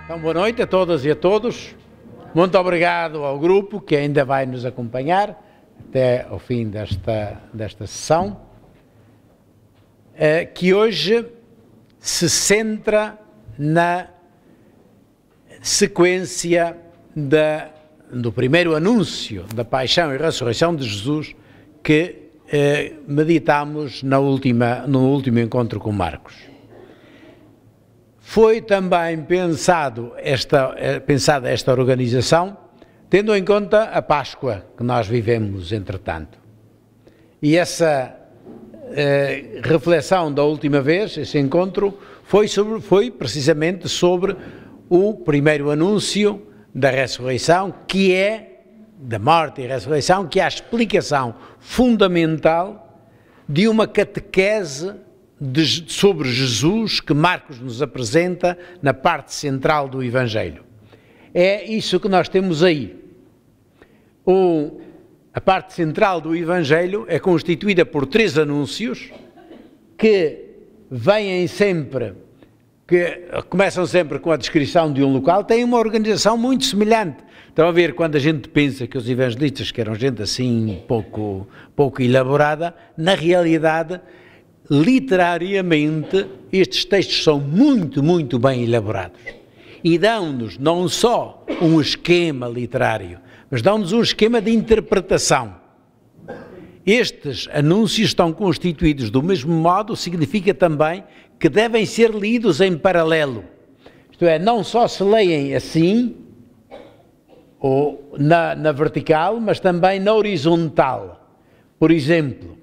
Então, boa noite a todas e a todos. Muito obrigado ao grupo que ainda vai nos acompanhar até ao fim desta sessão, que hoje se centra na sequência do primeiro anúncio da paixão e ressurreição de Jesus que meditamos no último encontro com Marcos. Foi também pensada esta organização tendo em conta a Páscoa que nós vivemos entretanto. E essa reflexão da última vez, esse encontro, foi precisamente sobre o primeiro anúncio da ressurreição, que é, da morte e ressurreição, que é a explicação fundamental de uma catequese sobre Jesus que Marcos nos apresenta na parte central do Evangelho. É isso que nós temos aí. A parte central do Evangelho é constituída por 3 anúncios que começam sempre com a descrição de um local, têm uma organização muito semelhante. Estão a ver, quando a gente pensa que os evangelistas, que eram gente assim pouco elaborada, na realidade, literariamente, estes textos são muito, muito bem elaborados. E dão-nos não só um esquema literário, mas dão-nos um esquema de interpretação. Estes anúncios estão constituídos do mesmo modo, significa também que devem ser lidos em paralelo. Isto é, não só se leem assim, ou na vertical, mas também na horizontal. Por exemplo,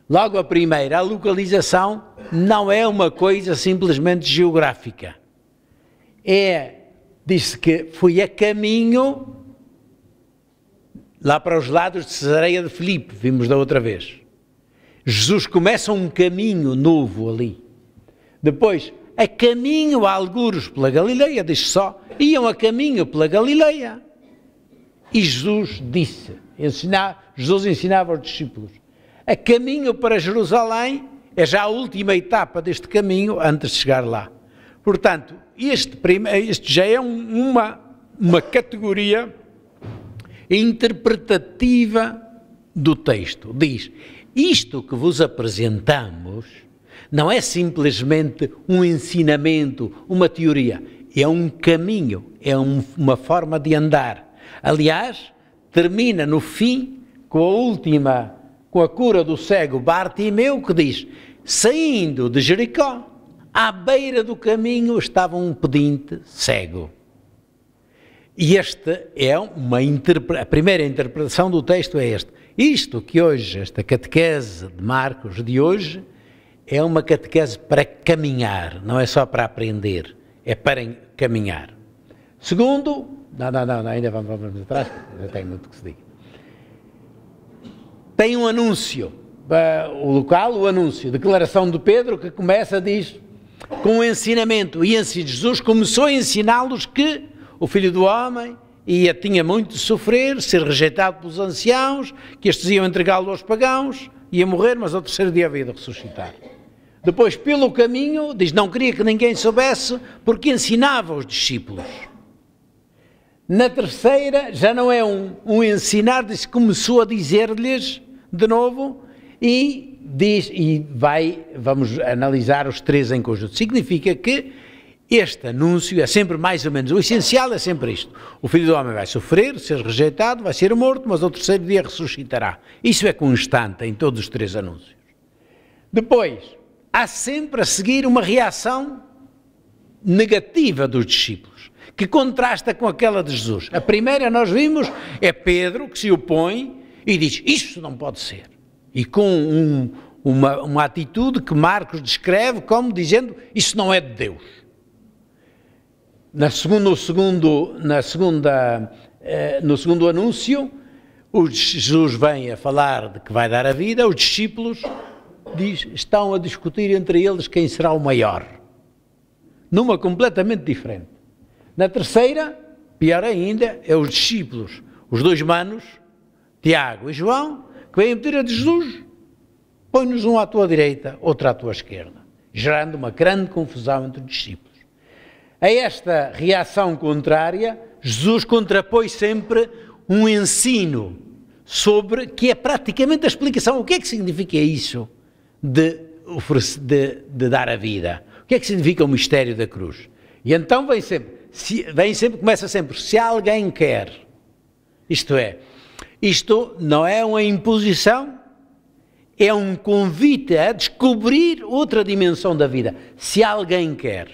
logo a primeira, a localização não é uma coisa simplesmente geográfica. Diz-se que foi a caminho lá para os lados de Cesareia de Filipe, vimos da outra vez. Jesus começa um caminho novo ali. Depois, a caminho a algures pela Galileia, diz só, iam a caminho pela Galileia. E Jesus Jesus ensinava aos discípulos. A caminho para Jerusalém é já a última etapa deste caminho antes de chegar lá. Portanto, este já é uma categoria interpretativa do texto. Diz, isto que vos apresentamos não é simplesmente um ensinamento, uma teoria, é um caminho, é uma forma de andar. Aliás, termina no fim com a cura do cego Bartimeu, que diz, saindo de Jericó, à beira do caminho estava um pedinte cego. E esta é a primeira interpretação do texto é esta. Isto que hoje, esta catequese de Marcos de hoje, é uma catequese para caminhar, não é só para aprender, é para caminhar. Segundo, ainda vamos atrás, ainda tem muito que se diga. Tem um anúncio, o local, o anúncio, declaração de Pedro, que começa, diz, com o ensinamento, e assim Jesus começou a ensiná-los que o Filho do Homem tinha muito de sofrer, ser rejeitado pelos anciãos, que estes iam entregá-lo aos pagãos, ia morrer, mas ao terceiro dia havia de ressuscitar. Depois, pelo caminho, diz, não queria que ninguém soubesse, porque ensinava os discípulos. Na terceira, já não é um ensinar, diz, começou a dizer-lhes de novo, vamos analisar os 3 em conjunto. Significa que este anúncio é sempre mais ou menos, o essencial é sempre isto. O Filho do Homem vai sofrer, ser rejeitado, vai ser morto, mas ao terceiro dia ressuscitará. Isso é constante em todos os 3 anúncios. Depois, há sempre a seguir uma reação negativa dos discípulos, que contrasta com aquela de Jesus. A primeira nós vimos é Pedro, que se opõe e diz, isso não pode ser. E com uma atitude que Marcos descreve como dizendo, isso não é de Deus. No segundo anúncio, Jesus vem a falar de que vai dar a vida, os discípulos estão a discutir entre eles quem será o maior. Numa completamente diferente. Na terceira, pior ainda, é os discípulos, os 2 manos, Tiago e João, que vêm pedir a Jesus, põe-nos um à tua direita, outro à tua esquerda, gerando uma grande confusão entre os discípulos. A esta reação contrária, Jesus contrapõe sempre um ensino sobre, que é praticamente a explicação. O que é que significa isso de dar a vida? O que é que significa o mistério da cruz? E então começa sempre, se alguém quer, isto não é uma imposição, é um convite a descobrir outra dimensão da vida. Se alguém quer.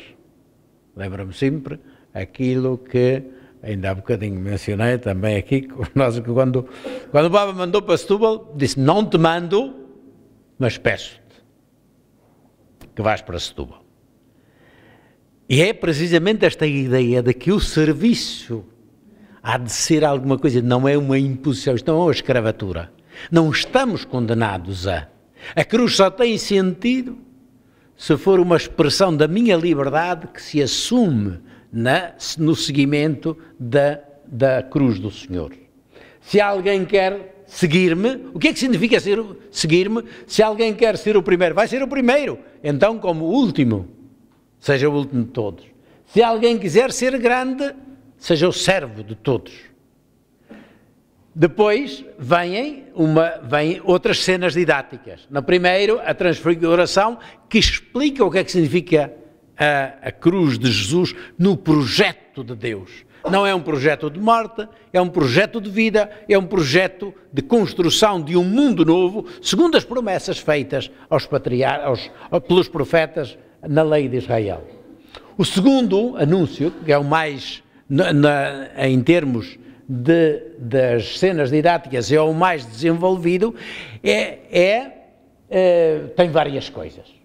Lembra-me sempre aquilo que ainda há bocadinho mencionei também aqui, quando o Papa mandou para Setúbal, disse, não te mando, mas peço-te que vás para Setúbal. E é precisamente esta ideia de que o serviço há de ser alguma coisa, não é uma imposição, isto não é uma escravatura. Não estamos condenados a. A cruz só tem sentido se for uma expressão da minha liberdade que se assume no seguimento da cruz do Senhor. Se alguém quer seguir-me, o que é que significa seguir-me? Se alguém quer ser o primeiro, vai ser o primeiro. Então, como o último, seja o último de todos. Se alguém quiser ser grande, seja o servo de todos. Depois vêm outras cenas didáticas. No primeiro, a transfiguração, que explica o que é que significa a cruz de Jesus no projeto de Deus. Não é um projeto de morte, é um projeto de vida, é um projeto de construção de um mundo novo, segundo as promessas feitas pelos profetas na lei de Israel. O segundo anúncio, que é o mais, em termos das cenas didáticas, é o mais desenvolvido, tem várias coisas.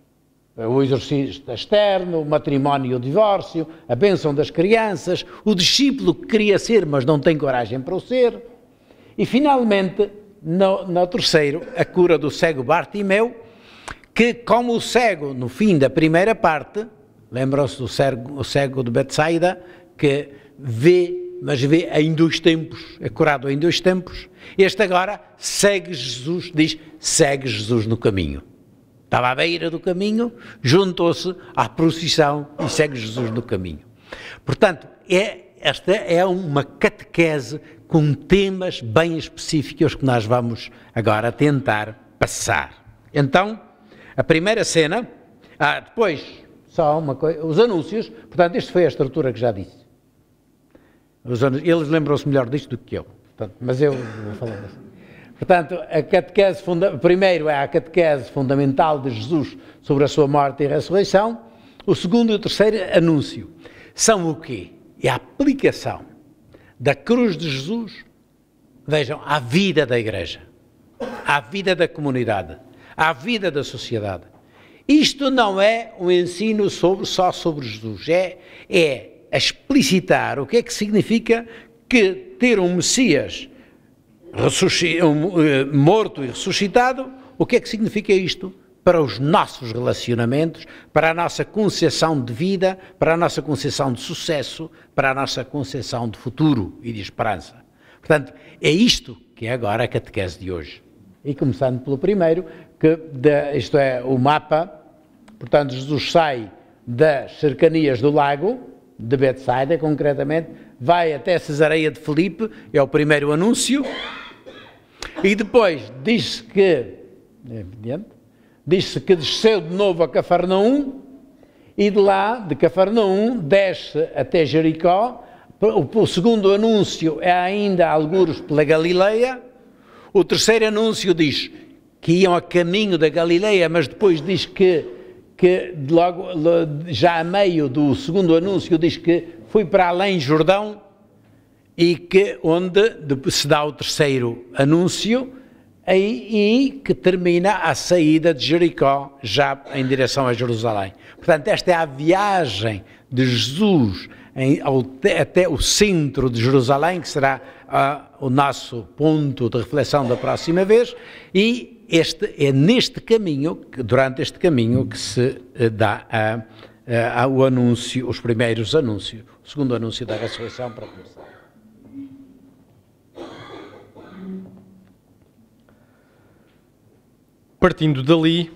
O exorcista externo, o matrimónio e o divórcio, a bênção das crianças, o discípulo que queria ser, mas não tem coragem para o ser. E, finalmente, no terceiro, a cura do cego Bartimeu, que, como o cego, no fim da primeira parte, lembram-se do cego de Betsaida, que vê, mas vê em 2 tempos, é curado em 2 tempos. Este agora segue Jesus, segue Jesus no caminho. Estava à beira do caminho, juntou-se à procissão e segue Jesus no caminho. Portanto, esta é uma catequese com temas bem específicos que nós vamos agora tentar passar. Então, a primeira cena, depois, só uma coisa, os anúncios, portanto, isto foi a estrutura que já disse. Eles lembram-se melhor disto do que eu, portanto, mas eu vou falar assim. Portanto, a catequese primeiro é a catequese fundamental de Jesus sobre a sua morte e ressurreição. O segundo e o terceiro anúncio são o quê? É a aplicação da cruz de Jesus, vejam, à vida da igreja, à vida da comunidade, à vida da sociedade. Isto não é um ensino só sobre Jesus, é explicitar o que é que significa que ter um Messias morto e ressuscitado, o que é que significa isto para os nossos relacionamentos, para a nossa concepção de vida, para a nossa concepção de sucesso, para a nossa concepção de futuro e de esperança. Portanto, é isto que é agora a catequese de hoje. E começando pelo primeiro, isto é o mapa, portanto, Jesus sai das cercanias do lago, de Betsaida, concretamente, vai até Cesareia de Filipe, é o primeiro anúncio, e depois diz-se que desceu de novo a Cafarnaum, e de lá, de Cafarnaum, desce até Jericó. O segundo anúncio é ainda algures pela Galileia. O terceiro anúncio diz que iam a caminho da Galileia, mas depois diz que logo, já a meio do segundo anúncio, diz que foi para além Jordão, e que onde se dá o terceiro anúncio, e que termina a saída de Jericó, já em direção a Jerusalém. Portanto, esta é a viagem de Jesus até o centro de Jerusalém, que será o nosso ponto de reflexão da próxima vez, e é neste caminho, durante este caminho, que se dá o anúncio, os primeiros anúncios, o segundo anúncio da ressurreição, para começar. Partindo dali,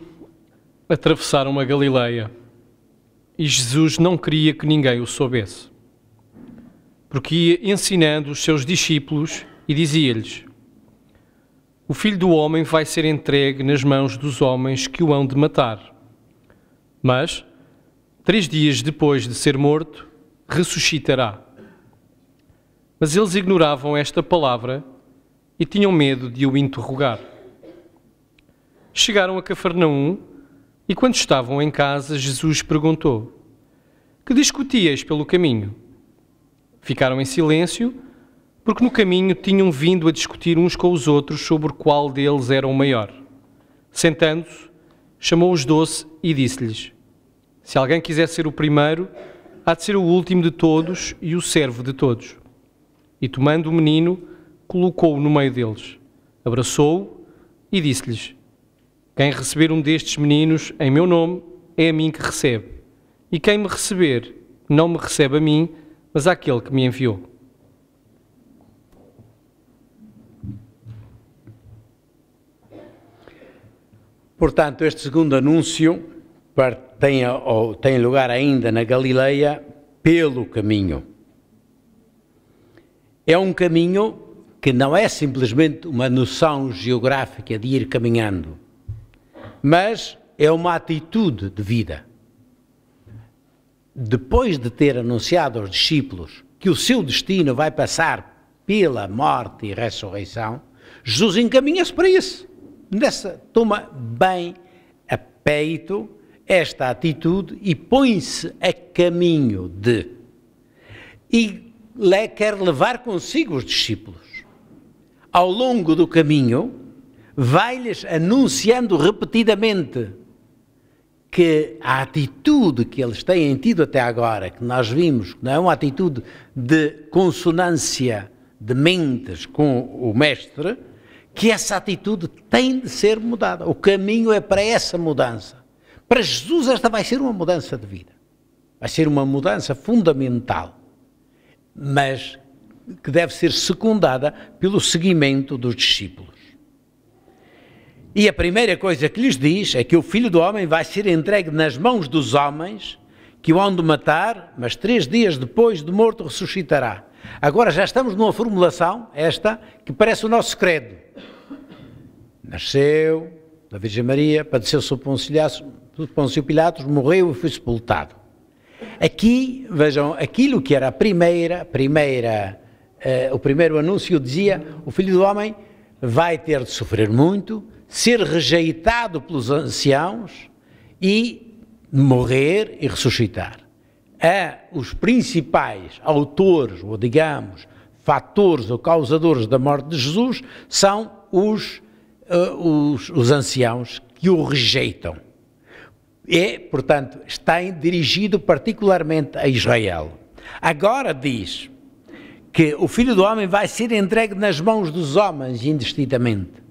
atravessaram a Galileia e Jesus não queria que ninguém o soubesse, porque ia ensinando os seus discípulos e dizia-lhes: o Filho do Homem vai ser entregue nas mãos dos homens que o hão de matar. Mas, 3 dias depois de ser morto, ressuscitará. Mas eles ignoravam esta palavra e tinham medo de o interrogar. Chegaram a Cafarnaum e, quando estavam em casa, Jesus perguntou: que discutíeis pelo caminho? Ficaram em silêncio, porque no caminho tinham vindo a discutir uns com os outros sobre qual deles era o maior. Sentando-se, chamou os 12 e disse-lhes: se alguém quiser ser o primeiro, há de ser o último de todos e o servo de todos. E tomando o menino, colocou-o no meio deles, abraçou-o e disse-lhes: quem receber um destes meninos em meu nome, é a mim que recebe. E quem me receber, não me recebe a mim, mas àquele que me enviou. Portanto, este segundo anúncio tem lugar ainda na Galileia pelo caminho. É um caminho que não é simplesmente uma noção geográfica de ir caminhando, mas é uma atitude de vida. Depois de ter anunciado aos discípulos que o seu destino vai passar pela morte e ressurreição, Jesus encaminha-se para isso. Toma bem a peito esta atitude e põe-se a caminho de. E quer levar consigo os discípulos. Ao longo do caminho, vai-lhes anunciando repetidamente que a atitude que eles têm tido até agora, que nós vimos, que não é uma atitude de consonância de mentes com o Mestre, que essa atitude tem de ser mudada. O caminho é para essa mudança. Para Jesus esta vai ser uma mudança de vida. Vai ser uma mudança fundamental, mas que deve ser secundada pelo seguimento dos discípulos. E a primeira coisa que lhes diz é que o Filho do Homem vai ser entregue nas mãos dos homens, que o hão de matar, mas 3 dias depois de morto ressuscitará. Agora já estamos numa formulação, esta, que parece o nosso credo. Nasceu da Virgem Maria, padeceu sob Pôncio Pilatos, morreu e foi sepultado. Aqui, vejam, aquilo que era o primeiro anúncio dizia: o Filho do Homem vai ter de sofrer muito, ser rejeitado pelos anciãos e morrer e ressuscitar. Os principais autores, ou digamos, fatores ou causadores da morte de Jesus são os anciãos que o rejeitam. Portanto, está dirigido particularmente a Israel. Agora diz que o Filho do Homem vai ser entregue nas mãos dos homens indistintamente.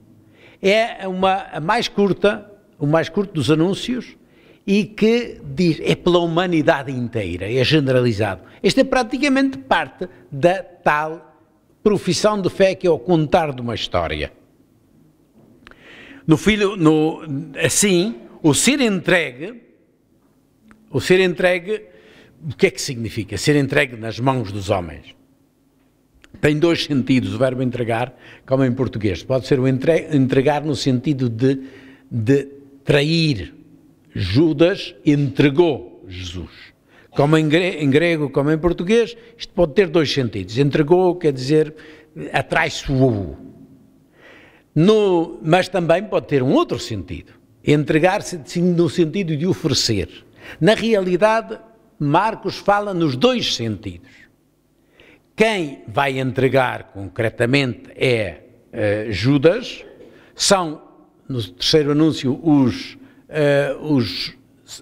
É o mais curto dos anúncios e que diz, é pela humanidade inteira, é generalizado. Este é praticamente parte da tal profissão de fé que é o contar de uma história. Assim, o ser entregue, o que é que significa? Ser entregue nas mãos dos homens. Tem 2 sentidos o verbo entregar, como em português. Pode ser o entregar no sentido de trair. Judas entregou Jesus. Como em grego, como em português, isto pode ter 2 sentidos. Entregou quer dizer atraiçoou. Mas também pode ter um outro sentido. Entregar-se no sentido de oferecer. Na realidade, Marcos fala nos 2 sentidos. Quem vai entregar concretamente é Judas, são, no terceiro anúncio,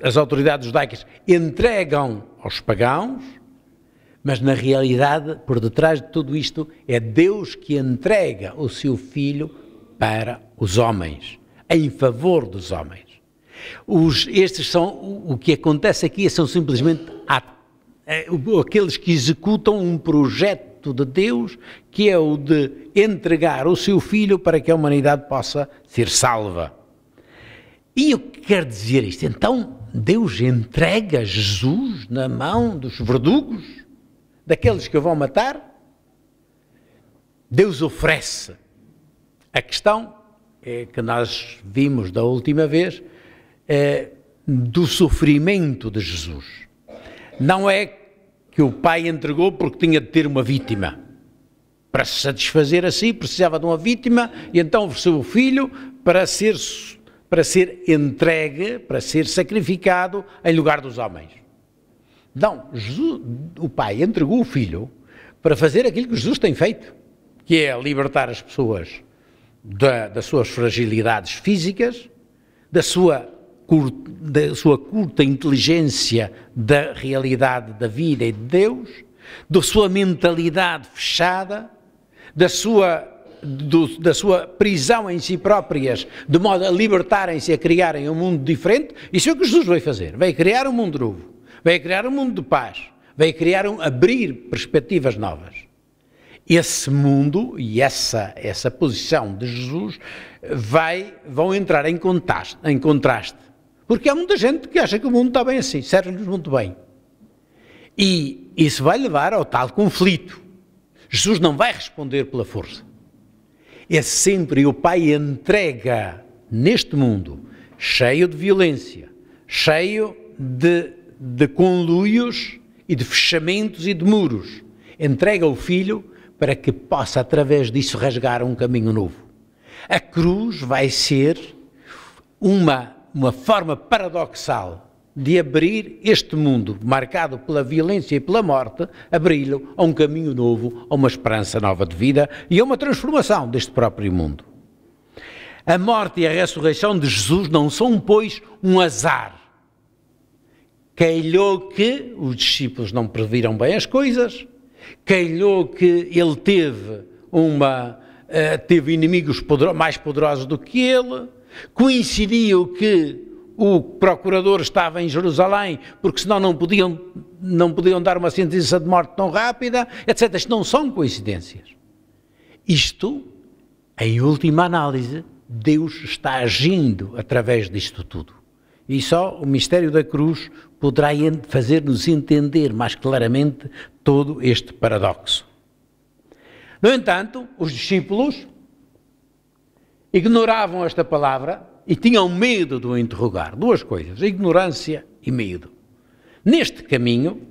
as autoridades judaicas entregam aos pagãos, mas na realidade, por detrás de tudo isto, é Deus que entrega o seu Filho para os homens, em favor dos homens. O que acontece aqui são simplesmente aqueles que executam um projeto de Deus, que é o de entregar o seu Filho para que a humanidade possa ser salva. E o que quer dizer isto? Então, Deus entrega Jesus na mão dos verdugos, daqueles que o vão matar. Deus oferece. A questão é que nós vimos da última vez do sofrimento de Jesus. Não é que o pai entregou porque tinha de ter uma vítima. Para se satisfazer assim, precisava de uma vítima e então ofereceu o filho para ser entregue, para ser sacrificado em lugar dos homens. Não, Jesus, o pai entregou o filho para fazer aquilo que Jesus tem feito, que é libertar as pessoas das suas fragilidades físicas, da sua curta inteligência da realidade da vida e de Deus, da sua mentalidade fechada, da sua prisão em si próprias, de modo a libertarem-se, a criarem um mundo diferente. Isso é o que Jesus veio fazer. Veio criar um mundo novo, veio criar um mundo de paz, veio abrir perspectivas novas. Esse mundo e essa posição de Jesus vão entrar em contraste, porque há muita gente que acha que o mundo está bem assim, serve-lhes muito bem. E isso vai levar ao tal conflito. Jesus não vai responder pela força. É sempre o Pai entrega neste mundo, cheio de violência, cheio de conluios e de fechamentos e de muros, entrega o Filho para que possa, através disso, rasgar um caminho novo. A cruz vai ser uma forma paradoxal de abrir este mundo, marcado pela violência e pela morte, abri-lo a um caminho novo, a uma esperança nova de vida e a uma transformação deste próprio mundo. A morte e a ressurreição de Jesus não são, pois, um azar. Calhou que os discípulos não previram bem as coisas, calhou que ele teve inimigos mais poderosos do que ele, coincidiu que o procurador estava em Jerusalém, porque senão não podiam dar uma sentença de morte tão rápida, etc. Isto não são coincidências. Isto, em última análise, Deus está agindo através disto tudo. E só o mistério da cruz poderá fazer-nos entender mais claramente todo este paradoxo. No entanto, os discípulos ignoravam esta palavra e tinham medo de o interrogar. Duas coisas, ignorância e medo. Neste caminho,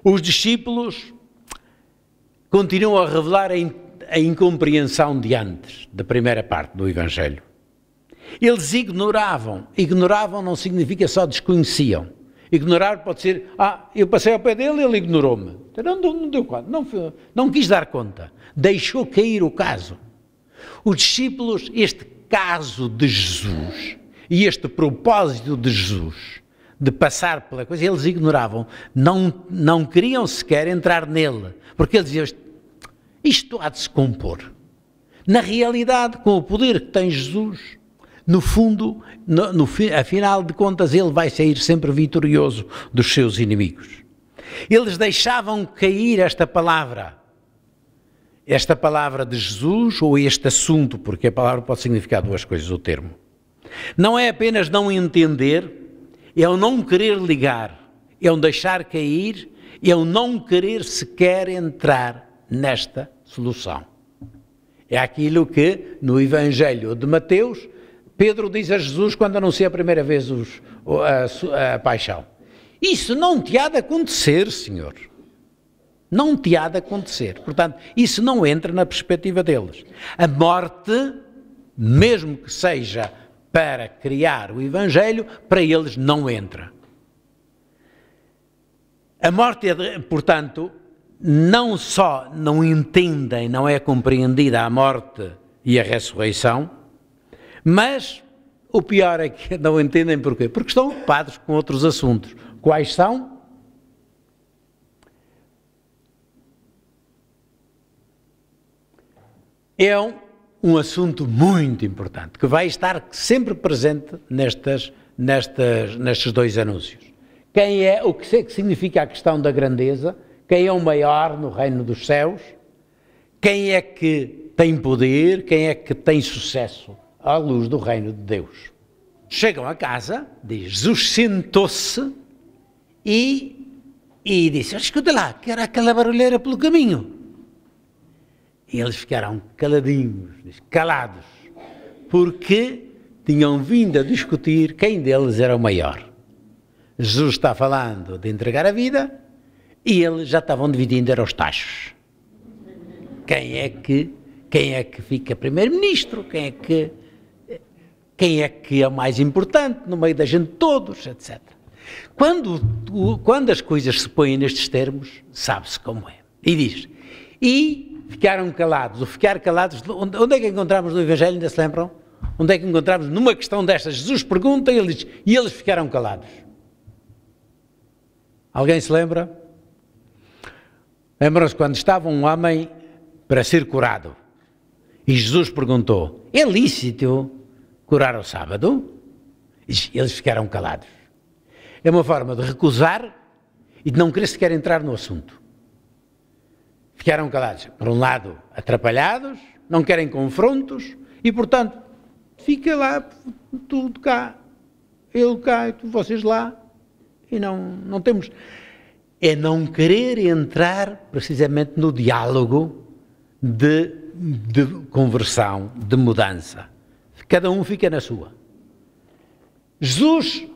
os discípulos continuam a revelar a incompreensão de antes, da primeira parte do Evangelho. Eles ignoravam. Ignoravam não significa só desconheciam. Ignorar pode ser, eu passei ao pé dele e ele ignorou-me. Não deu conta, não quis dar conta. Deixou cair o caso. Os discípulos, este caso de Jesus e este propósito de Jesus de passar pela coisa, eles ignoravam, não queriam sequer entrar nele, porque eles diziam, isto há de se compor. Na realidade, com o poder que tem Jesus, no fundo, afinal de contas, ele vai sair sempre vitorioso dos seus inimigos. Eles deixavam cair esta palavra de Jesus, ou este assunto, porque a palavra pode significar duas coisas, o termo. Não é apenas não entender, é o não querer ligar, é o deixar cair, é o não querer sequer entrar nesta solução. É aquilo que no Evangelho de Mateus, Pedro diz a Jesus quando anuncia a primeira vez a paixão. Isso não te há de acontecer, Senhor. Não te há de acontecer. Portanto, isso não entra na perspectiva deles. A morte, mesmo que seja para criar o Evangelho, para eles não entra. A morte, portanto, não só não entendem, não é compreendida a morte e a ressurreição, mas o pior é que não entendem porquê? Porque estão ocupados com outros assuntos. Quais são? É um assunto muito importante, que vai estar sempre presente nestes dois anúncios. O que significa a questão da grandeza? Quem é o maior no reino dos céus? Quem é que tem poder? Quem é que tem sucesso à luz do reino de Deus? chegam a casa, diz, Jesus sentou-se e disse, escuta lá, que era aquela barulheira pelo caminho. E eles ficaram caladinhos, calados, porque tinham vindo a discutir quem deles era o maior. Jesus está falando de entregar a vida e eles já estavam dividindo os tachos. Quem é que fica primeiro-ministro? Quem é que é o mais importante no meio da gente todos, etc. Quando as coisas se põem nestes termos, sabe-se como é. E diz, e ficaram calados. O ficar calados, onde é que encontramos no Evangelho, ainda se lembram? Onde é que encontramos numa questão destas? Jesus pergunta e eles ficaram calados. Alguém se lembra? Lembram-se quando estava um homem para ser curado e Jesus perguntou, é lícito curar ao sábado? E eles ficaram calados. É uma forma de recusar e de não querer sequer entrar no assunto. Ficaram calados. Por um lado, atrapalhados, não querem confrontos e, portanto, fica lá, tudo cá, ele cá, vocês lá. E não temos... É não querer entrar precisamente no diálogo de conversão, de mudança. Cada um fica na sua. Jesus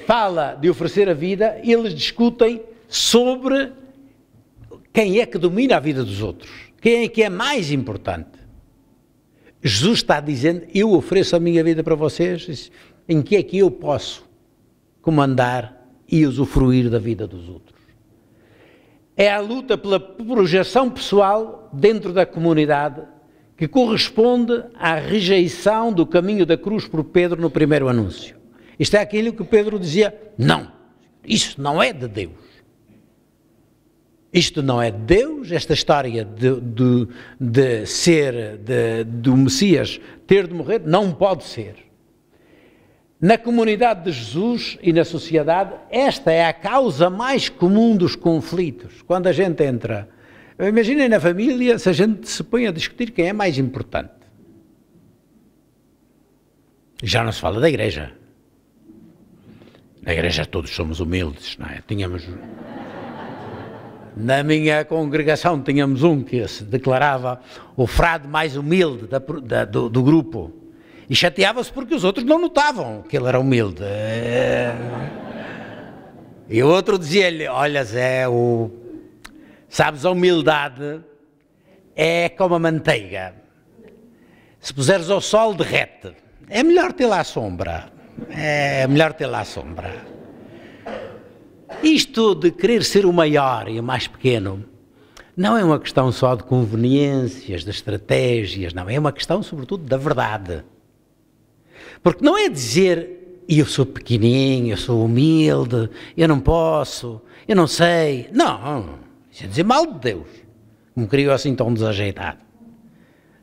fala de oferecer a vida e eles discutem sobre quem é que domina a vida dos outros. Quem é que é mais importante. Jesus está dizendo, eu ofereço a minha vida para vocês, em que é que eu posso comandar e usufruir da vida dos outros. É a luta pela projeção pessoal dentro da comunidade que corresponde à rejeição do caminho da cruz por Pedro no primeiro anúncio. Isto é aquilo que Pedro dizia, não, isso não é de Deus. Isto não é de Deus, esta história do Messias ter de morrer, não pode ser. Na comunidade de Jesus e na sociedade, esta é a causa mais comum dos conflitos. Quando a gente entra, imaginem na família, se a gente se põe a discutir quem é mais importante. Já não se fala da igreja. Na igreja todos somos humildes, não é? Na minha congregação tínhamos um que se declarava o frade mais humilde do grupo. E chateava-se porque os outros não notavam que ele era humilde. E o outro dizia-lhe, olha Zé, sabes, a humildade é como a manteiga. Se puseres ao sol, derrete. É melhor ter lá a sombra. Isto de querer ser o maior e o mais pequeno não é uma questão só de conveniências, de estratégias, não. É uma questão, sobretudo, da verdade. Porque não é dizer, eu sou pequenininho, eu sou humilde, eu não posso, eu não sei. Não, isso é dizer mal de Deus, como criou assim tão desajeitado.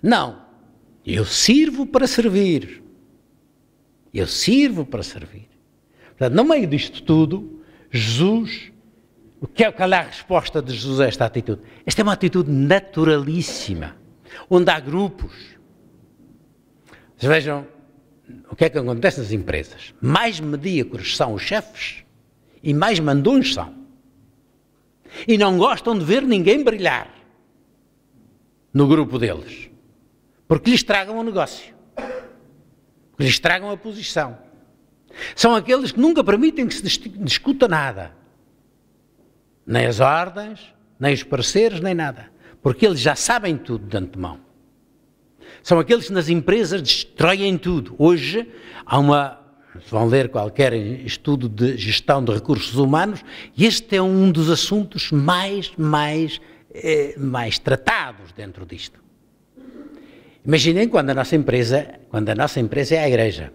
Não, eu sirvo para servir. Eu sirvo para servir. Portanto, no meio disto tudo, Jesus, qual é a resposta de Jesus a esta atitude? Esta é uma atitude naturalíssima, onde há grupos. Vocês vejam o que é que acontece nas empresas. Mais medíocres são os chefes e mais mandões são. E não gostam de ver ninguém brilhar no grupo deles, porque lhes tragam o negócio, porque lhes tragam a posição. São aqueles que nunca permitem que se discuta nada, nem as ordens, nem os pareceres, nem nada, porque eles já sabem tudo de antemão. São aqueles que nas empresas destroem tudo. Hoje vão ler qualquer estudo de gestão de recursos humanos, e este é um dos assuntos mais tratados dentro disto. Imaginem quando a nossa empresa é a igreja.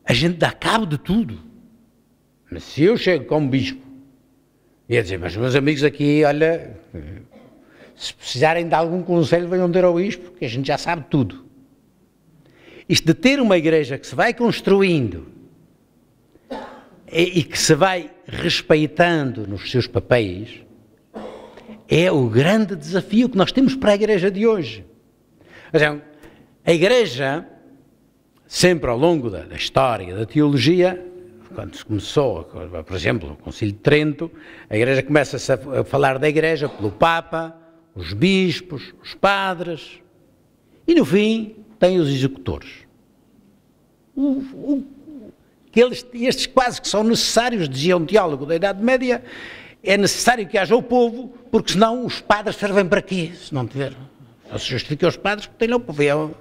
A gente dá cabo de tudo. Mas se eu chego como bispo e a dizer, mas meus amigos aqui, olha, se precisarem de algum conselho, venham ter ao bispo, que a gente já sabe tudo. Isto de ter uma igreja que se vai construindo e que se vai respeitando nos seus papéis, é o grande desafio que nós temos para a igreja de hoje. A igreja sempre ao longo da história da teologia, quando se começou, por exemplo, o Concílio de Trento, a Igreja começa-se a falar da Igreja pelo Papa, os bispos, os padres, e no fim tem os executores. Estes quase que são necessários, dizia um teólogo da Idade Média, é necessário que haja o povo, porque senão os padres servem para quê? Se não tiver, não se justifica os padres, porque tem lá o povo.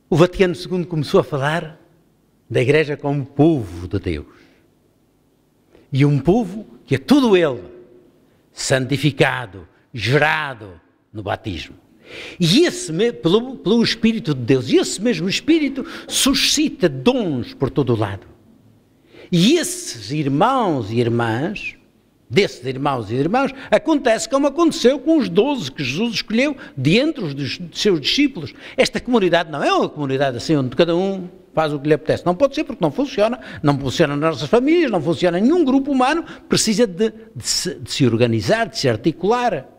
O Vaticano II começou a falar da Igreja como povo de Deus. E um povo que é todo ele santificado, gerado no batismo. E esse, pelo Espírito de Deus, e esse mesmo Espírito suscita dons por todo o lado. E esses irmãos e irmãs, acontece como aconteceu com os 12 que Jesus escolheu de entre os seus discípulos. Esta comunidade não é uma comunidade assim onde cada um faz o que lhe apetece. Não pode ser, porque não funciona nas nossas famílias, não funciona em nenhum grupo humano, precisa de se organizar, de se articular.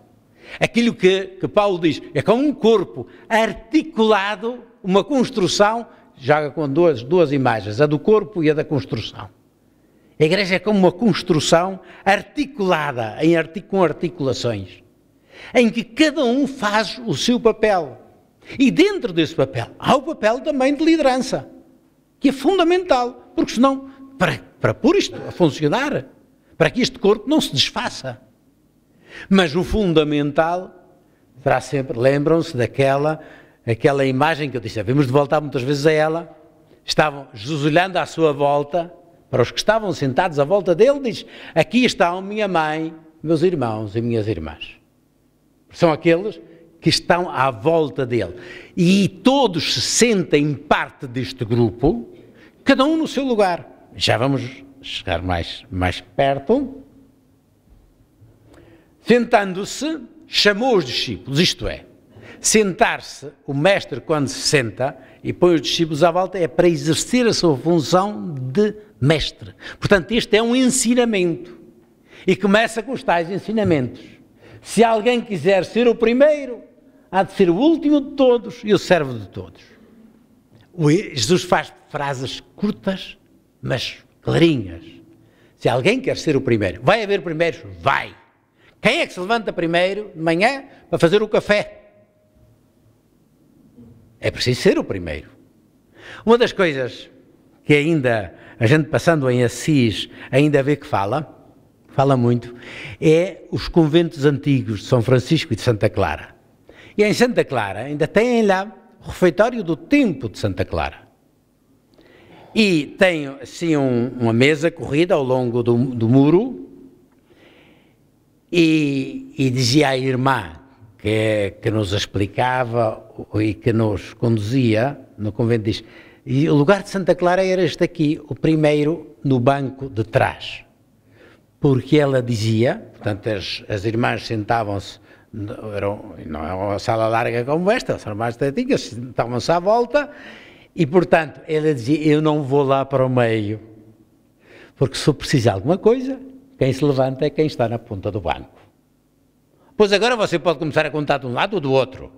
Aquilo que Paulo diz, é como um corpo articulado, uma construção, joga com duas imagens, a do corpo e a da construção. A Igreja é como uma construção articulada, com articulações, em que cada um faz o seu papel. E dentro desse papel, há o papel também de liderança, que é fundamental, porque senão, para pôr isto a funcionar, para que este corpo não se desfaça. Mas o fundamental será sempre, lembram-se daquela imagem que eu disse, havemos de voltar muitas vezes a ela, estavam Jesus olhando à sua volta, para os que estavam sentados à volta dele, diz, aqui estão minha mãe, meus irmãos e minhas irmãs. São aqueles que estão à volta dele. E todos se sentem parte deste grupo, cada um no seu lugar. Já vamos chegar mais perto. Sentando-se, chamou os discípulos, isto é, sentar-se, o mestre quando se senta e põe os discípulos à volta é para exercer a sua função de mestre. Portanto, este é um ensinamento e começa com os tais ensinamentos. Se alguém quiser ser o primeiro, há de ser o último de todos e o servo de todos. Jesus faz frases curtas, mas clarinhas. Se alguém quer ser o primeiro, vai haver primeiros? Vai. Quem é que se levanta primeiro de manhã para fazer o café? É preciso ser o primeiro. Uma das coisas que ainda, a gente passando em Assis, ainda vê que fala muito, é os conventos antigos de São Francisco e de Santa Clara. E em Santa Clara ainda têm lá o refeitório do tempo de Santa Clara. E tem assim uma mesa corrida ao longo do muro. E dizia a irmã que nos explicava e que nos conduzia no convento, diz, e o lugar de Santa Clara era este aqui, o primeiro no banco de trás. Porque ela dizia, portanto as irmãs sentavam-se, não é uma sala larga como esta, são mais estreitinhas, sentavam-se à volta e, portanto, ela dizia, eu não vou lá para o meio, porque se eu precisar de alguma coisa, quem se levanta é quem está na ponta do banco. Pois agora você pode começar a contar de um lado ou do outro.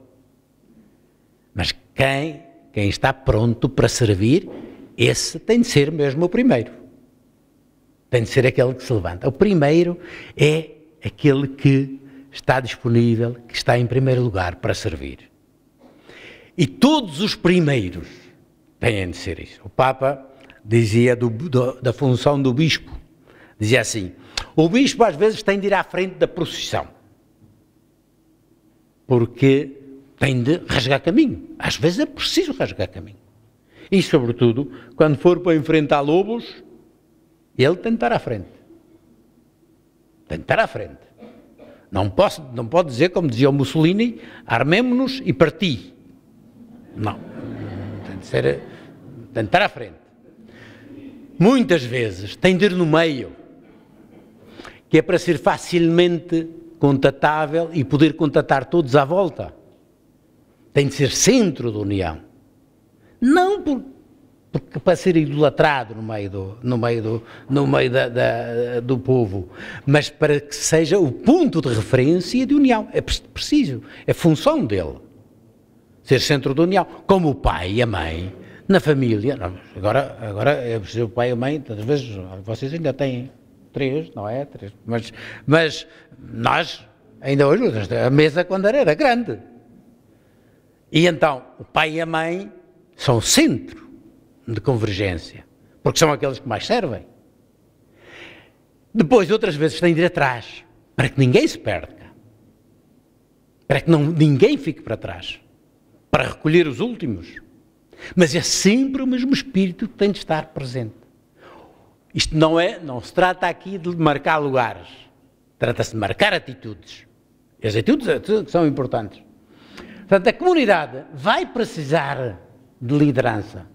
Mas quem está pronto para servir, esse tem de ser mesmo o primeiro. Tem de ser aquele que se levanta. O primeiro é aquele que está disponível, que está em primeiro lugar para servir. E todos os primeiros têm de ser isso. O Papa dizia da função do bispo. Dizia assim, o bispo às vezes tem de ir à frente da procissão, porque tem de rasgar caminho. Às vezes é preciso rasgar caminho. E, sobretudo, quando for para enfrentar lobos, ele tem de estar à frente. Tem de estar à frente. Não pode dizer, como dizia o Mussolini, armemo-nos e parti. Não. Tem de estar à frente. Muitas vezes tem de ir no meio, que é para ser facilmente contatável e poder contatar todos à volta. Tem de ser centro da união. Não porque para ser idolatrado no meio do povo, mas para que seja o ponto de referência de união. É preciso, é função dele ser centro da união. Como o pai e a mãe Na família, não, agora é preciso o pai e a mãe, às vezes vocês ainda têm 3, não é? 3, mas nós, ainda hoje, a mesa quando era grande. E então, o pai e a mãe são o centro de convergência, porque são aqueles que mais servem. Depois, outras vezes, têm de ir atrás, para que ninguém se perca, para que ninguém fique para trás, para recolher os últimos. Mas é sempre o mesmo espírito que tem de estar presente. Isto não se trata aqui de marcar lugares, trata-se de marcar atitudes. E as atitudes são importantes. Portanto, a comunidade vai precisar de liderança,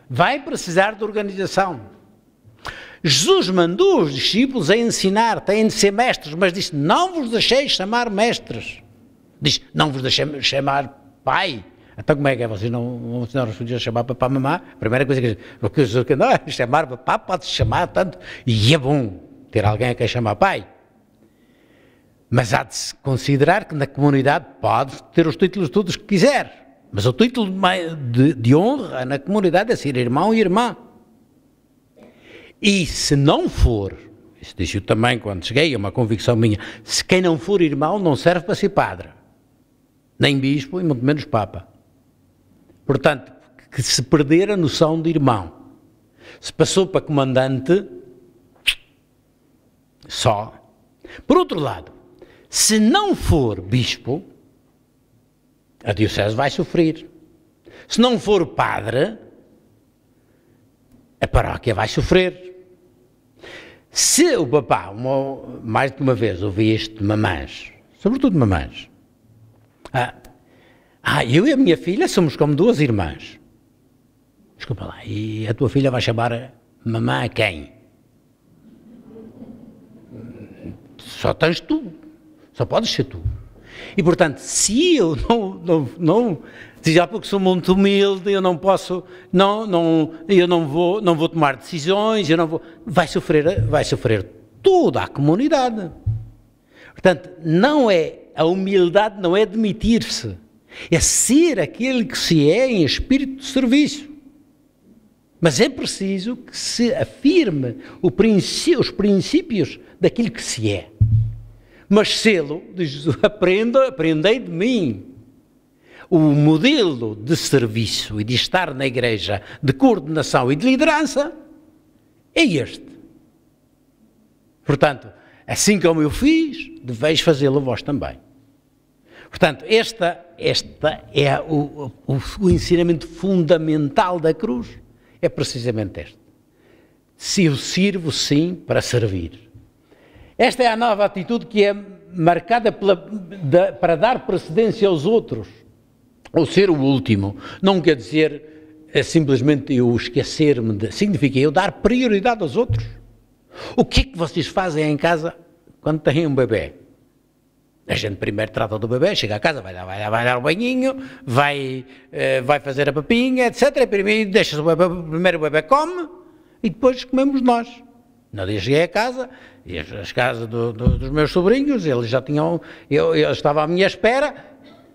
vai precisar de organização. Jesus mandou os discípulos a ensinar, têm de ser mestres, mas disse, não vos deixeis chamar mestres. Diz, não vos deixeis chamar pai. Então como é que é? Vocês não vão ensinar os filhos a chamar papá, mamá? A primeira coisa que Jesus não é chamar papá, pode-se chamar tanto, e é bom ter alguém a quem chamar pai. Mas há de se considerar que na comunidade pode ter os títulos todos que quiser, mas o título de honra na comunidade é ser irmão e irmã. E se não for, isso disse eu também quando cheguei, é uma convicção minha, se quem não for irmão não serve para ser padre, nem bispo e muito menos papa. Portanto, que se perder a noção de irmão, se passou para comandante, só. Por outro lado, se não for bispo, a diocese vai sofrer. Se não for padre, a paróquia vai sofrer. Se o papá, mais de uma vez, ouvi isto de mamães, sobretudo mamães, eu e a minha filha somos como duas irmãs. Desculpa lá, e a tua filha vai chamar mamã a quem? Só tens tu, só podes ser tu. E portanto, se eu não já porque sou muito humilde, eu não posso, eu não vou tomar decisões, vai sofrer toda a comunidade. Portanto, a humildade não é demitir-se, é ser aquele que se é em espírito de serviço. Mas é preciso que se afirme os princípios daquilo que se é. Mas sê-lo, diz Jesus, aprendei de mim. O modelo de serviço e de estar na igreja, de coordenação e de liderança, é este. Portanto, assim como eu fiz, deveis fazê-lo vós também. Portanto, esta é o ensinamento fundamental da cruz, é precisamente este. Se eu sirvo, sim, para servir. Esta é a nova atitude que é marcada para dar precedência aos outros, ou ser o último. Não quer dizer simplesmente eu esquecer-me significa eu dar prioridade aos outros. O que é que vocês fazem em casa quando têm um bebê? A gente primeiro trata do bebê, chega a casa, vai dar o banhinho, vai fazer a papinha, etc. E primeiro deixa-se primeiro o bebê come e depois comemos nós. No dia cheguei a casa, e as casas dos meus sobrinhos, eles já tinham, eu estava à minha espera,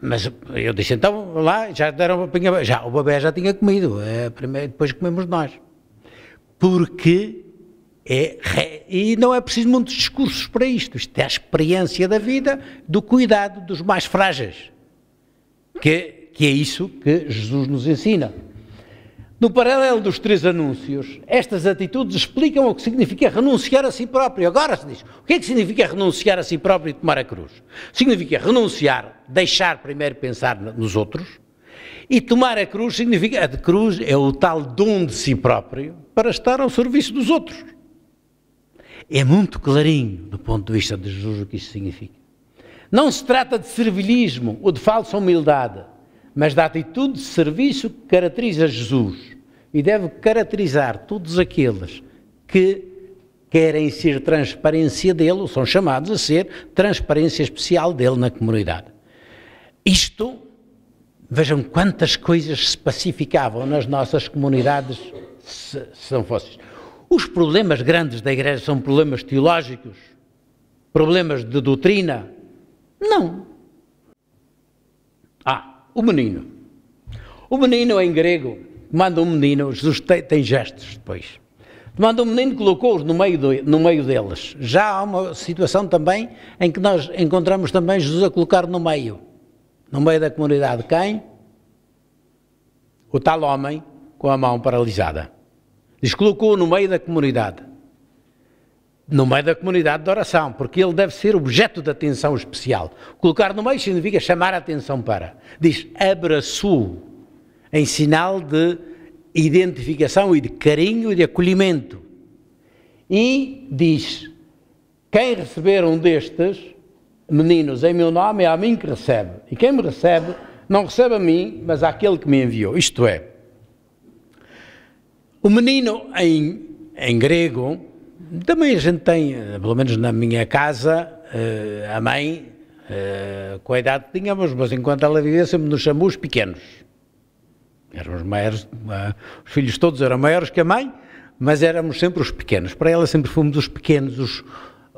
mas eu disse, então lá, já deram a papinha, o bebê já tinha comido, primeiro, depois comemos nós. Porque e não é preciso muitos discursos para isto é a experiência da vida, do cuidado dos mais frágeis, que é isso que Jesus nos ensina. No paralelo dos 3 anúncios, estas atitudes explicam o que significa renunciar a si próprio. Agora se diz, o que é que significa renunciar a si próprio e tomar a cruz? Significa renunciar, deixar primeiro pensar nos outros, e tomar a cruz significa, a cruz é o tal dom de si próprio para estar ao serviço dos outros. É muito clarinho do ponto de vista de Jesus o que isso significa. Não se trata de servilismo ou de falsa humildade, mas da atitude de serviço que caracteriza Jesus e deve caracterizar todos aqueles que querem ser transparência dele, ou são chamados a ser transparência especial dele na comunidade. Isto, vejam quantas coisas se pacificavam nas nossas comunidades se não fossem. Os problemas grandes da igreja são problemas teológicos, problemas de doutrina? Não. O menino. O menino em grego, Tomando um menino, Jesus tem gestos depois. Tomando um menino, colocou-os no meio deles. Já há uma situação também em que nós encontramos também Jesus a colocar no meio da comunidade. Quem? O tal homem com a mão paralisada. Diz, colocou-o no meio da comunidade. No meio da comunidade de oração, porque ele deve ser objeto de atenção especial. Colocar no meio significa chamar a atenção para. Diz, abraçou, em sinal de identificação e de carinho e de acolhimento. E diz, quem receber um destes meninos em meu nome é a mim que recebe. E quem me recebe, não recebe a mim, mas àquele que me enviou. Isto é, o menino em grego, também a gente tem, pelo menos na minha casa, a mãe, com a idade que tínhamos, mas enquanto ela vivia, sempre nos chamou os pequenos. Éramos maiores, os filhos todos eram maiores que a mãe, mas éramos sempre os pequenos. Para ela sempre fomos os pequenos.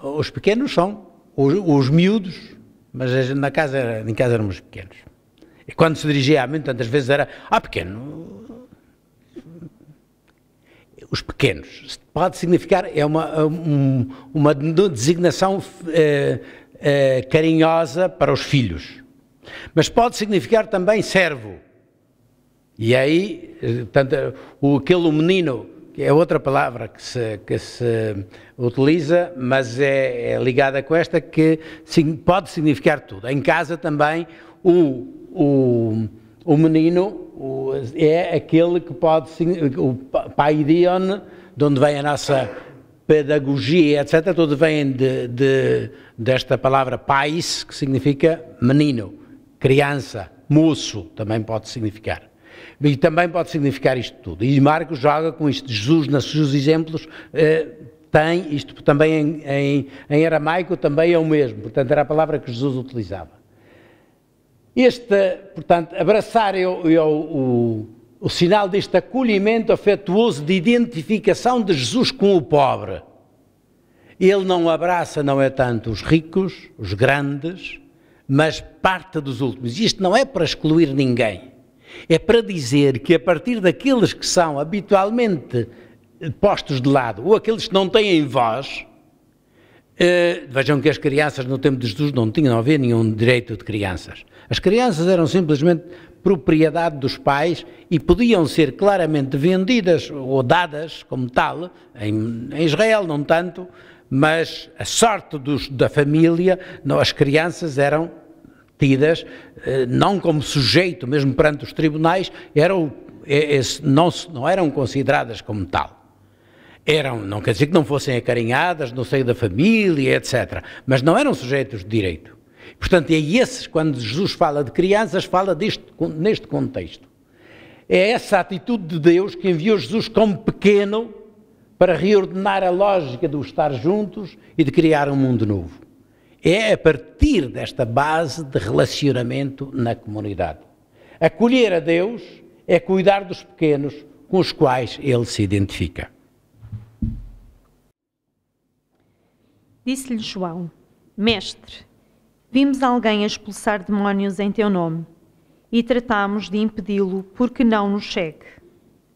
Os pequenos são os miúdos, mas em casa éramos pequenos. E quando se dirigia a mim, tantas vezes era, pequeno. Os pequenos. Pode significar, é uma designação carinhosa para os filhos. Mas pode significar também servo. E aí, aquele menino, que é outra palavra que se utiliza, mas é ligada com esta, que pode significar tudo. Em casa também, o menino é aquele que pode, o paidion, de onde vem a nossa pedagogia, etc., tudo vem desta palavra pais, que significa menino, criança, moço, também pode significar. E também pode significar isto tudo. E Marcos joga com isto. Jesus, nos seus exemplos, tem isto também em aramaico, também é o mesmo. Portanto, era a palavra que Jesus utilizava. Portanto, abraçar é o sinal deste acolhimento afetuoso de identificação de Jesus com o pobre. Ele não abraça, não é tanto os ricos, os grandes, mas parte dos últimos. Isto não é para excluir ninguém. É para dizer que a partir daqueles que são habitualmente postos de lado, ou aqueles que não têm voz, vejam que as crianças no tempo de Jesus não tinham a haver nenhum direito de crianças. As crianças eram simplesmente propriedade dos pais e podiam ser claramente vendidas ou dadas como tal, em Israel não tanto, mas a sorte da família, as crianças eram tidas, não como sujeito, mesmo perante os tribunais, não eram consideradas como tal. Não quer dizer que não fossem acarinhadas no seio da família, etc., mas não eram sujeitos de direito. Portanto, quando Jesus fala de crianças, fala neste contexto. É essa atitude de Deus que enviou Jesus como pequeno para reordenar a lógica do estar juntos e de criar um mundo novo. É a partir desta base de relacionamento na comunidade. Acolher a Deus é cuidar dos pequenos com os quais ele se identifica. Disse-lhe João, Mestre, vimos alguém a expulsar demónios em teu nome e tratámos de impedi-lo porque não nos segue.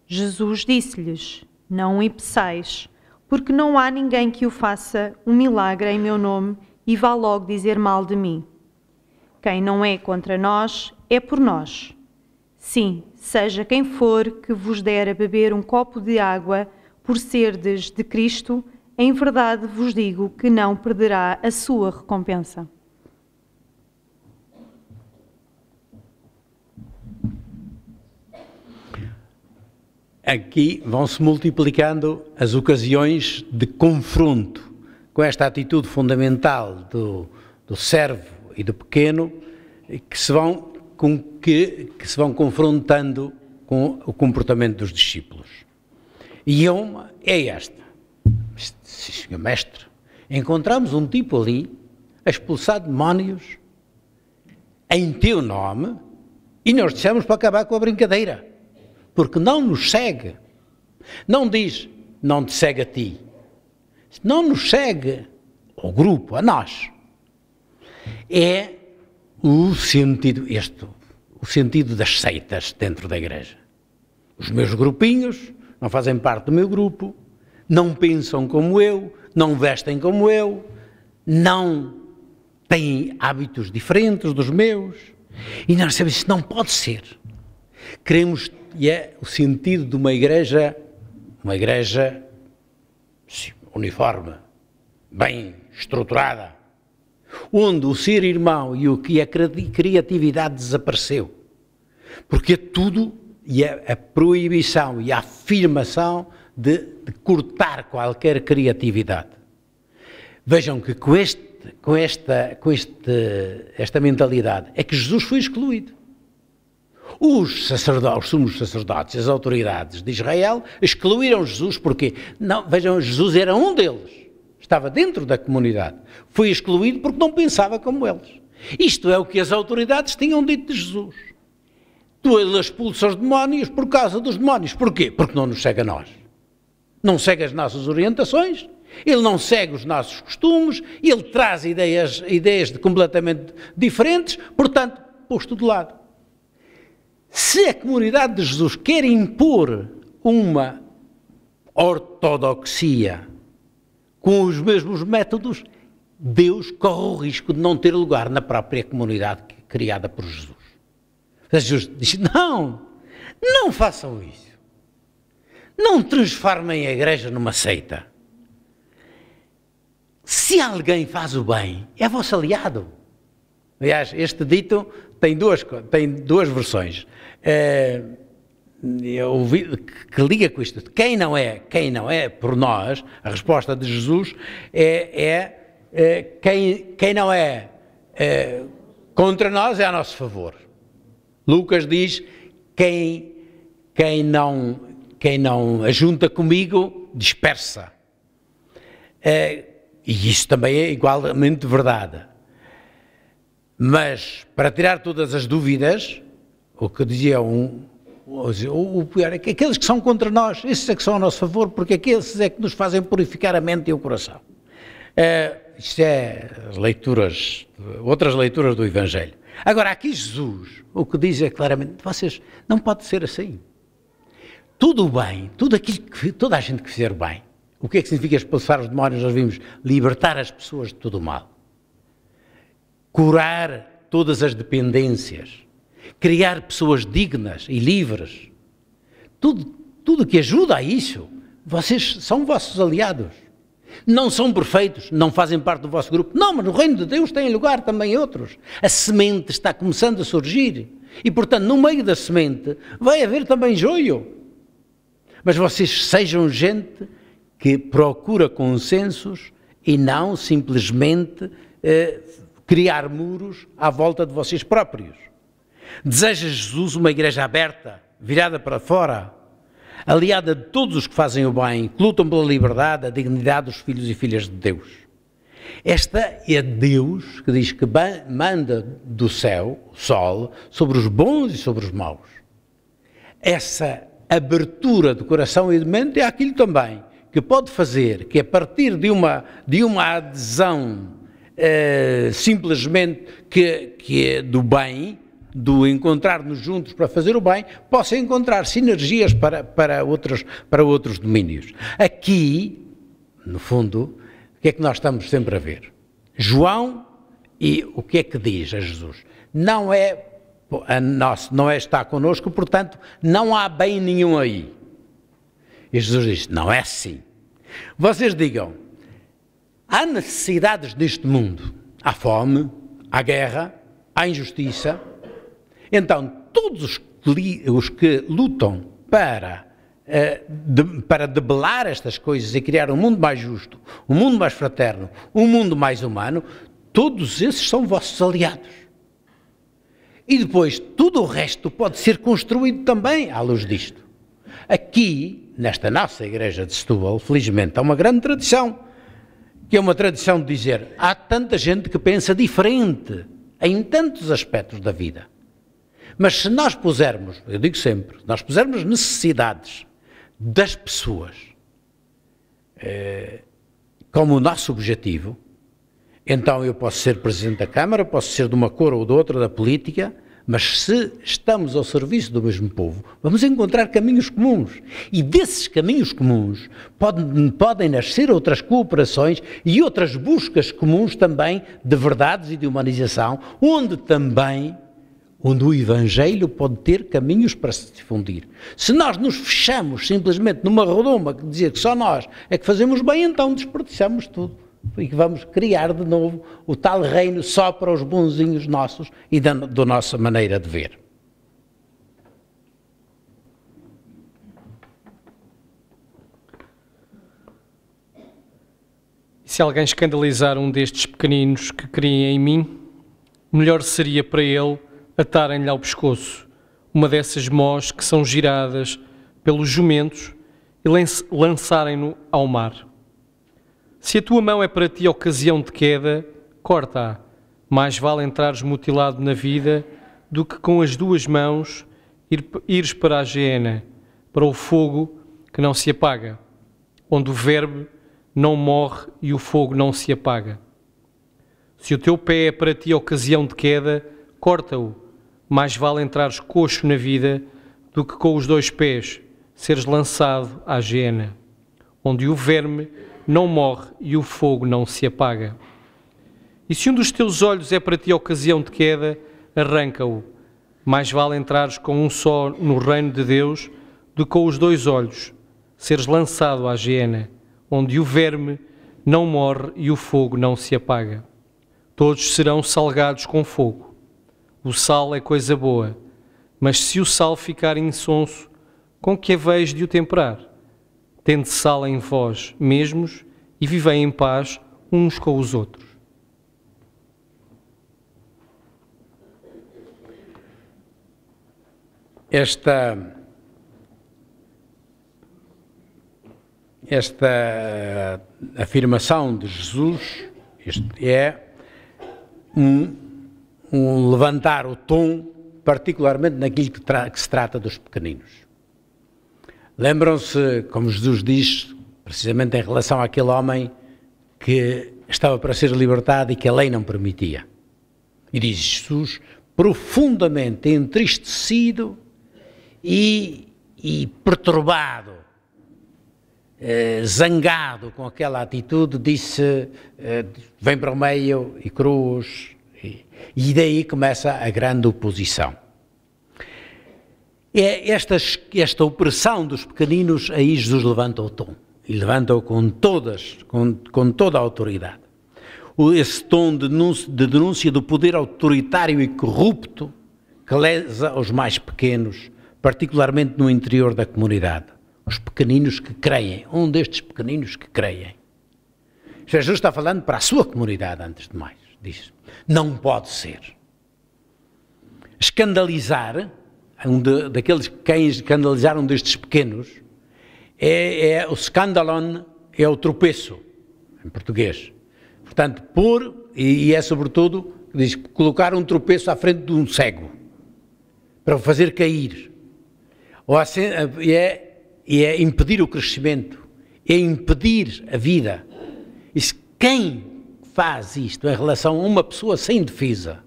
Jesus disse-lhes, não o impeçais, porque não há ninguém que o faça um milagre em meu nome e vá logo dizer mal de mim. Quem não é contra nós, é por nós. Sim, seja quem for que vos der a beber um copo de água por serdes de Cristo, em verdade vos digo que não perderá a sua recompensa. Aqui vão-se multiplicando as ocasiões de confronto com esta atitude fundamental do servo e do pequeno que se vão confrontando com o comportamento dos discípulos. E uma é esta. Senhor Mestre, encontramos um tipo ali a expulsar demónios em teu nome e nós dissemos para acabar com a brincadeira, porque não nos segue. Não diz, não te segue a ti. Não nos segue ao grupo, a nós. É o sentido das seitas dentro da igreja. os meus grupinhos, não fazem parte do meu grupo, não pensam como eu, não vestem como eu, não têm hábitos diferentes dos meus. E nós sabemos que isso não pode ser. Queremos, e é o sentido de uma igreja uniforme, bem estruturada, onde o ser irmão e o que a criatividade desapareceu. Porque tudo, e a proibição e a afirmação de cortar qualquer criatividade. Vejam que com esta mentalidade é que Jesus foi excluído. Os sumos sacerdotes, as autoridades de Israel, excluíram Jesus porque, não, vejam, Jesus era um deles, estava dentro da comunidade. Foi excluído porque não pensava como eles. Isto é o que as autoridades tinham dito de Jesus. Ele expulsa os demónios por causa dos demónios. Porquê? Porque não nos segue a nós. Não segue as nossas orientações, ele não segue os nossos costumes, ele traz ideias completamente diferentes, portanto, posto de lado. Se a comunidade de Jesus quer impor uma ortodoxia com os mesmos métodos, Deus corre o risco de não ter lugar na própria comunidade criada por Jesus. Jesus diz, não façam isso. Não transformem a igreja numa seita. Se alguém faz o bem, é vosso aliado. Aliás, este dito tem duas versões. Eu ouvi que liga com isto. Quem não é por nós, a resposta de Jesus quem não é contra nós é a nosso favor. Lucas diz, quem não ajunta comigo, dispersa. E isso também é igualmente verdade. Mas, para tirar todas as dúvidas, o que dizia o pior é que aqueles que são contra nós, esses é que são a nosso favor, porque aqueles é que nos fazem purificar a mente e o coração. Isto é outras leituras do Evangelho. Agora, aqui Jesus, o que diz é claramente, vocês, não pode ser assim. Tudo o bem, toda a gente que fizer o bem, o que é que significa expulsar os demónios? Nós vimos libertar as pessoas de todo o mal, curar todas as dependências, criar pessoas dignas e livres, tudo que ajuda a isso, vocês são vossos aliados. Não são perfeitos, não fazem parte do vosso grupo. Não, mas no reino de Deus tem lugar também outros. A semente está começando a surgir. E, portanto, no meio da semente vai haver também joio. Mas vocês sejam gente que procura consensos e não simplesmente criar muros à volta de vocês próprios. Deseja Jesus uma igreja aberta, virada para fora, aliada de todos os que fazem o bem, que lutam pela liberdade, a dignidade dos filhos e filhas de Deus. Esta é Deus que diz que manda do céu, o sol, sobre os bons e sobre os maus. Essa abertura de coração e de mente é aquilo também que pode fazer que a partir de uma adesão simplesmente que é do bem, do encontrar-nos juntos para fazer o bem, possa encontrar sinergias para outros domínios. Aqui, no fundo, o que é que nós estamos sempre a ver? João, e o que é que diz a Jesus? Não é estar connosco, portanto, não há bem nenhum aí. E Jesus diz, não é assim. Vocês digam, há necessidades neste mundo, há fome, há guerra, há injustiça. Então, todos os que lutam para debelar estas coisas e criar um mundo mais justo, um mundo mais fraterno, um mundo mais humano, todos esses são vossos aliados. E depois, tudo o resto pode ser construído também à luz disto. Aqui, nesta nossa igreja de Setúbal, felizmente, há uma grande tradição, que é uma tradição de dizer, há tanta gente que pensa diferente em tantos aspectos da vida. Mas se nós pusermos, eu digo sempre, se nós pusermos necessidades das pessoas como o nosso objetivo, então eu posso ser Presidente da Câmara, posso ser de uma cor ou de outra da política, Mas se estamos ao serviço do mesmo povo, vamos encontrar caminhos comuns. E desses caminhos comuns podem nascer outras cooperações e outras buscas comuns também de verdades e de humanização, onde o Evangelho pode ter caminhos para se difundir. Se nós nos fechamos simplesmente numa redoma que dizia que só nós é que fazemos bem, então desperdiçamos tudo. E que vamos criar de novo o tal reino só para os bonzinhos nossos e da nossa maneira de ver. Se alguém escandalizar um destes pequeninos que creem em mim, melhor seria para ele atarem-lhe ao pescoço uma dessas mós que são giradas pelos jumentos e lançarem-no ao mar. Se a tua mão é para ti ocasião de queda, corta-a. Mais vale entrares mutilado na vida do que com as duas mãos ires para a geena, para o fogo que não se apaga, onde o verme não morre e o fogo não se apaga. Se o teu pé é para ti ocasião de queda, corta-o. Mais vale entrares coxo na vida do que com os dois pés seres lançado à geena, onde o verme não morre e o fogo não se apaga. E se um dos teus olhos é para ti ocasião de queda, arranca-o. Mais vale entrares com um só no reino de Deus do que com os dois olhos, seres lançado à geena, onde o verme não morre e o fogo não se apaga. Todos serão salgados com fogo. O sal é coisa boa, mas se o sal ficar insonso, com que haveis de o temperar? Tende sal em vós mesmos e vivei em paz uns com os outros. Esta afirmação de Jesus é um levantar o tom, particularmente naquilo que se trata dos pequeninos. Lembram-se, como Jesus diz, precisamente em relação àquele homem que estava para ser libertado e que a lei não permitia. E diz Jesus, profundamente entristecido e perturbado, zangado com aquela atitude, disse, vem para o meio e cruz, e daí começa a grande oposição. É esta opressão dos pequeninos, aí Jesus levanta o tom, e levanta-o com toda a autoridade. Esse tom de denúncia do poder autoritário e corrupto que lesa os mais pequenos, particularmente no interior da comunidade. Os pequeninos que creem, um destes pequeninos que creem. Jesus está falando para a sua comunidade, antes de mais. Diz, não pode ser. Escandalizar, daqueles que escandalizaram destes pequenos, é o scandalon, é o tropeço, em português. Portanto, e é sobretudo, diz, colocar um tropeço à frente de um cego, para o fazer cair. É impedir o crescimento, é impedir a vida. E se quem faz isto em relação a uma pessoa sem defesa,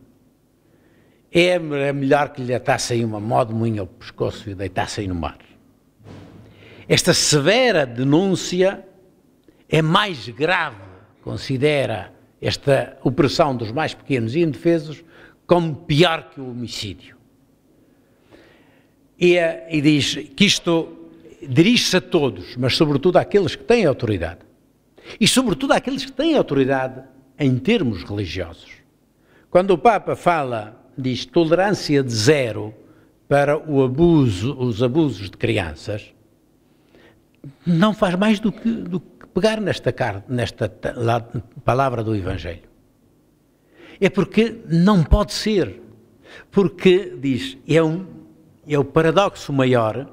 é melhor que lhe atassem uma mó de moinho ao pescoço e deitassem no mar. Esta severa denúncia é mais grave, considera esta opressão dos mais pequenos e indefesos como pior que o homicídio. E diz que isto dirige-se a todos, mas sobretudo àqueles que têm autoridade. E sobretudo àqueles que têm autoridade em termos religiosos. Quando o Papa diz tolerância de zero para os abusos de crianças, não faz mais do que pegar nesta palavra do Evangelho. É porque não pode ser, porque, diz, é o paradoxo maior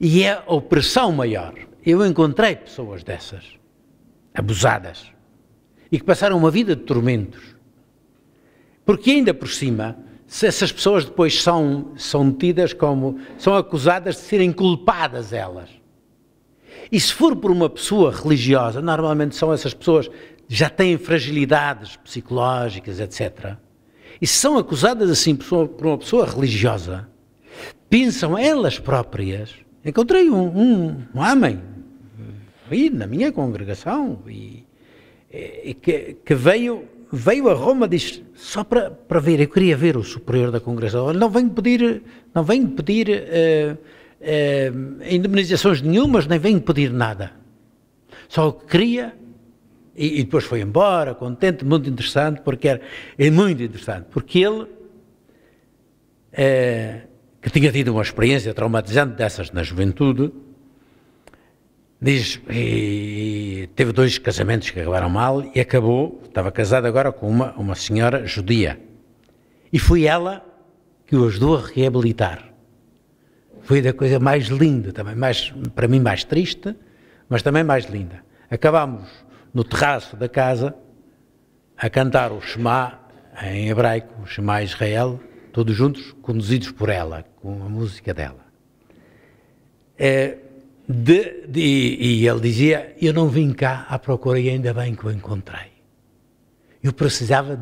e é a opressão maior. Eu encontrei pessoas dessas, abusadas, e que passaram uma vida de tormentos. Porque ainda por cima, se essas pessoas depois são tidas como, são acusadas de serem culpadas elas. E se for por uma pessoa religiosa, normalmente são essas pessoas que já têm fragilidades psicológicas, etc. E se são acusadas assim por uma pessoa religiosa, pensam elas próprias. Encontrei um homem aí na minha congregação que veio a Roma, diz, só para ver, eu queria ver o superior da congregação, não venho pedir indemnizações nenhumas, nem venho pedir nada, só queria, e depois foi embora, contente, muito interessante, é muito interessante, porque ele, que tinha tido uma experiência traumatizante dessas na juventude, diz, e teve 2 casamentos que acabaram mal e estava casado agora com uma senhora judia. E foi ela que o ajudou a reabilitar. Foi da coisa mais linda, também para mim mais triste, mas também mais linda. Acabámos no terraço da casa a cantar o Shema em hebraico, o Shema Israel, todos juntos, conduzidos por ela, com a música dela. E ele dizia, eu não vim cá à procura e ainda bem que o encontrei. Eu precisava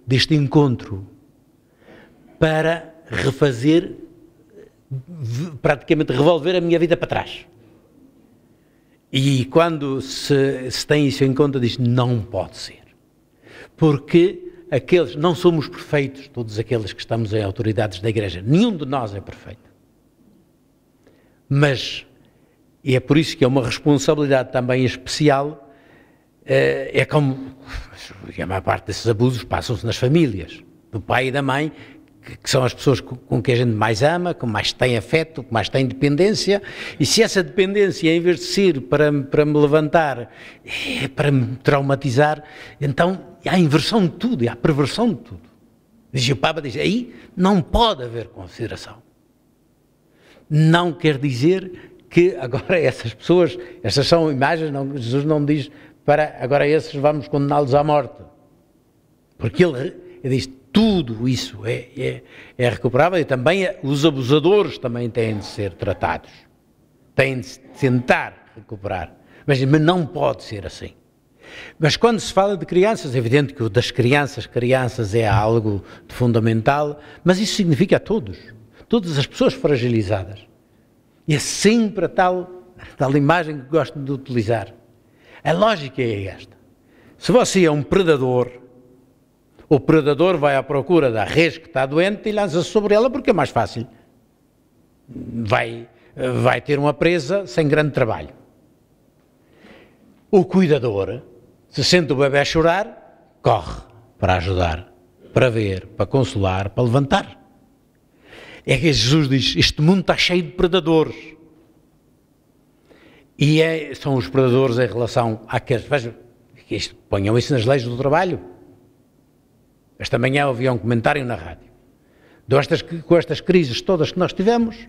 deste encontro para refazer, praticamente revolver a minha vida para trás. E quando se tem isso em conta, diz, não pode ser. Porque não somos perfeitos, todos aqueles que estamos em autoridades da igreja, nenhum de nós é perfeito. Mas, e é por isso que é uma responsabilidade também especial, é como a maior parte desses abusos passam-se nas famílias, do pai e da mãe, que são as pessoas com que a gente mais ama, que mais tem afeto, que mais tem dependência, e se essa dependência, em vez de ser para me levantar, é para me traumatizar, então há a inversão de tudo, há a perversão de tudo. O Papa diz, aí não pode haver consideração. Não quer dizer que agora essas pessoas, essas são imagens, Jesus não diz, agora esses vamos condená-los à morte. Porque ele diz, tudo isso é recuperável, e também os abusadores também têm de ser tratados, têm de tentar recuperar, mas não pode ser assim. Mas quando se fala de crianças, é evidente que o das crianças é algo de fundamental, mas isso significa a todas as pessoas fragilizadas. E é sempre a tal imagem que gosto de utilizar. A lógica é esta. Se você é um predador, o predador vai à procura da res que está doente e lança-se sobre ela porque é mais fácil. Vai ter uma presa sem grande trabalho. O cuidador, se sente o bebê a chorar, corre para ajudar, para ver, para consolar, para levantar. É que Jesus diz, este mundo está cheio de predadores. E são os predadores em relação àqueles... Vejam, ponham isso nas leis do trabalho. Esta manhã havia um comentário na rádio. Com estas crises todas que nós tivemos,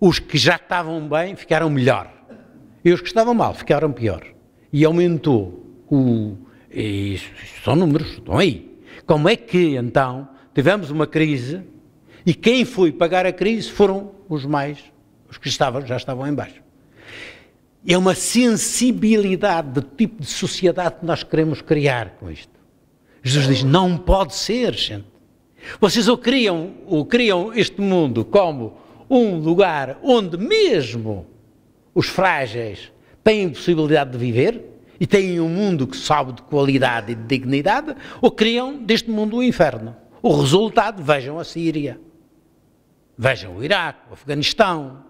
os que já estavam bem ficaram melhor. E os que estavam mal ficaram pior. E aumentou e são números, estão aí. Como é que, então, tivemos uma crise e quem foi pagar a crise foram os que já estavam em baixo. É uma sensibilidade do tipo de sociedade que nós queremos criar com isto. Jesus diz, não pode ser, gente. Vocês ou criam este mundo como um lugar onde mesmo os frágeis têm possibilidade de viver e têm um mundo que sobe de qualidade e de dignidade, ou criam deste mundo o inferno. O resultado, vejam a Síria, vejam o Iraque, o Afeganistão,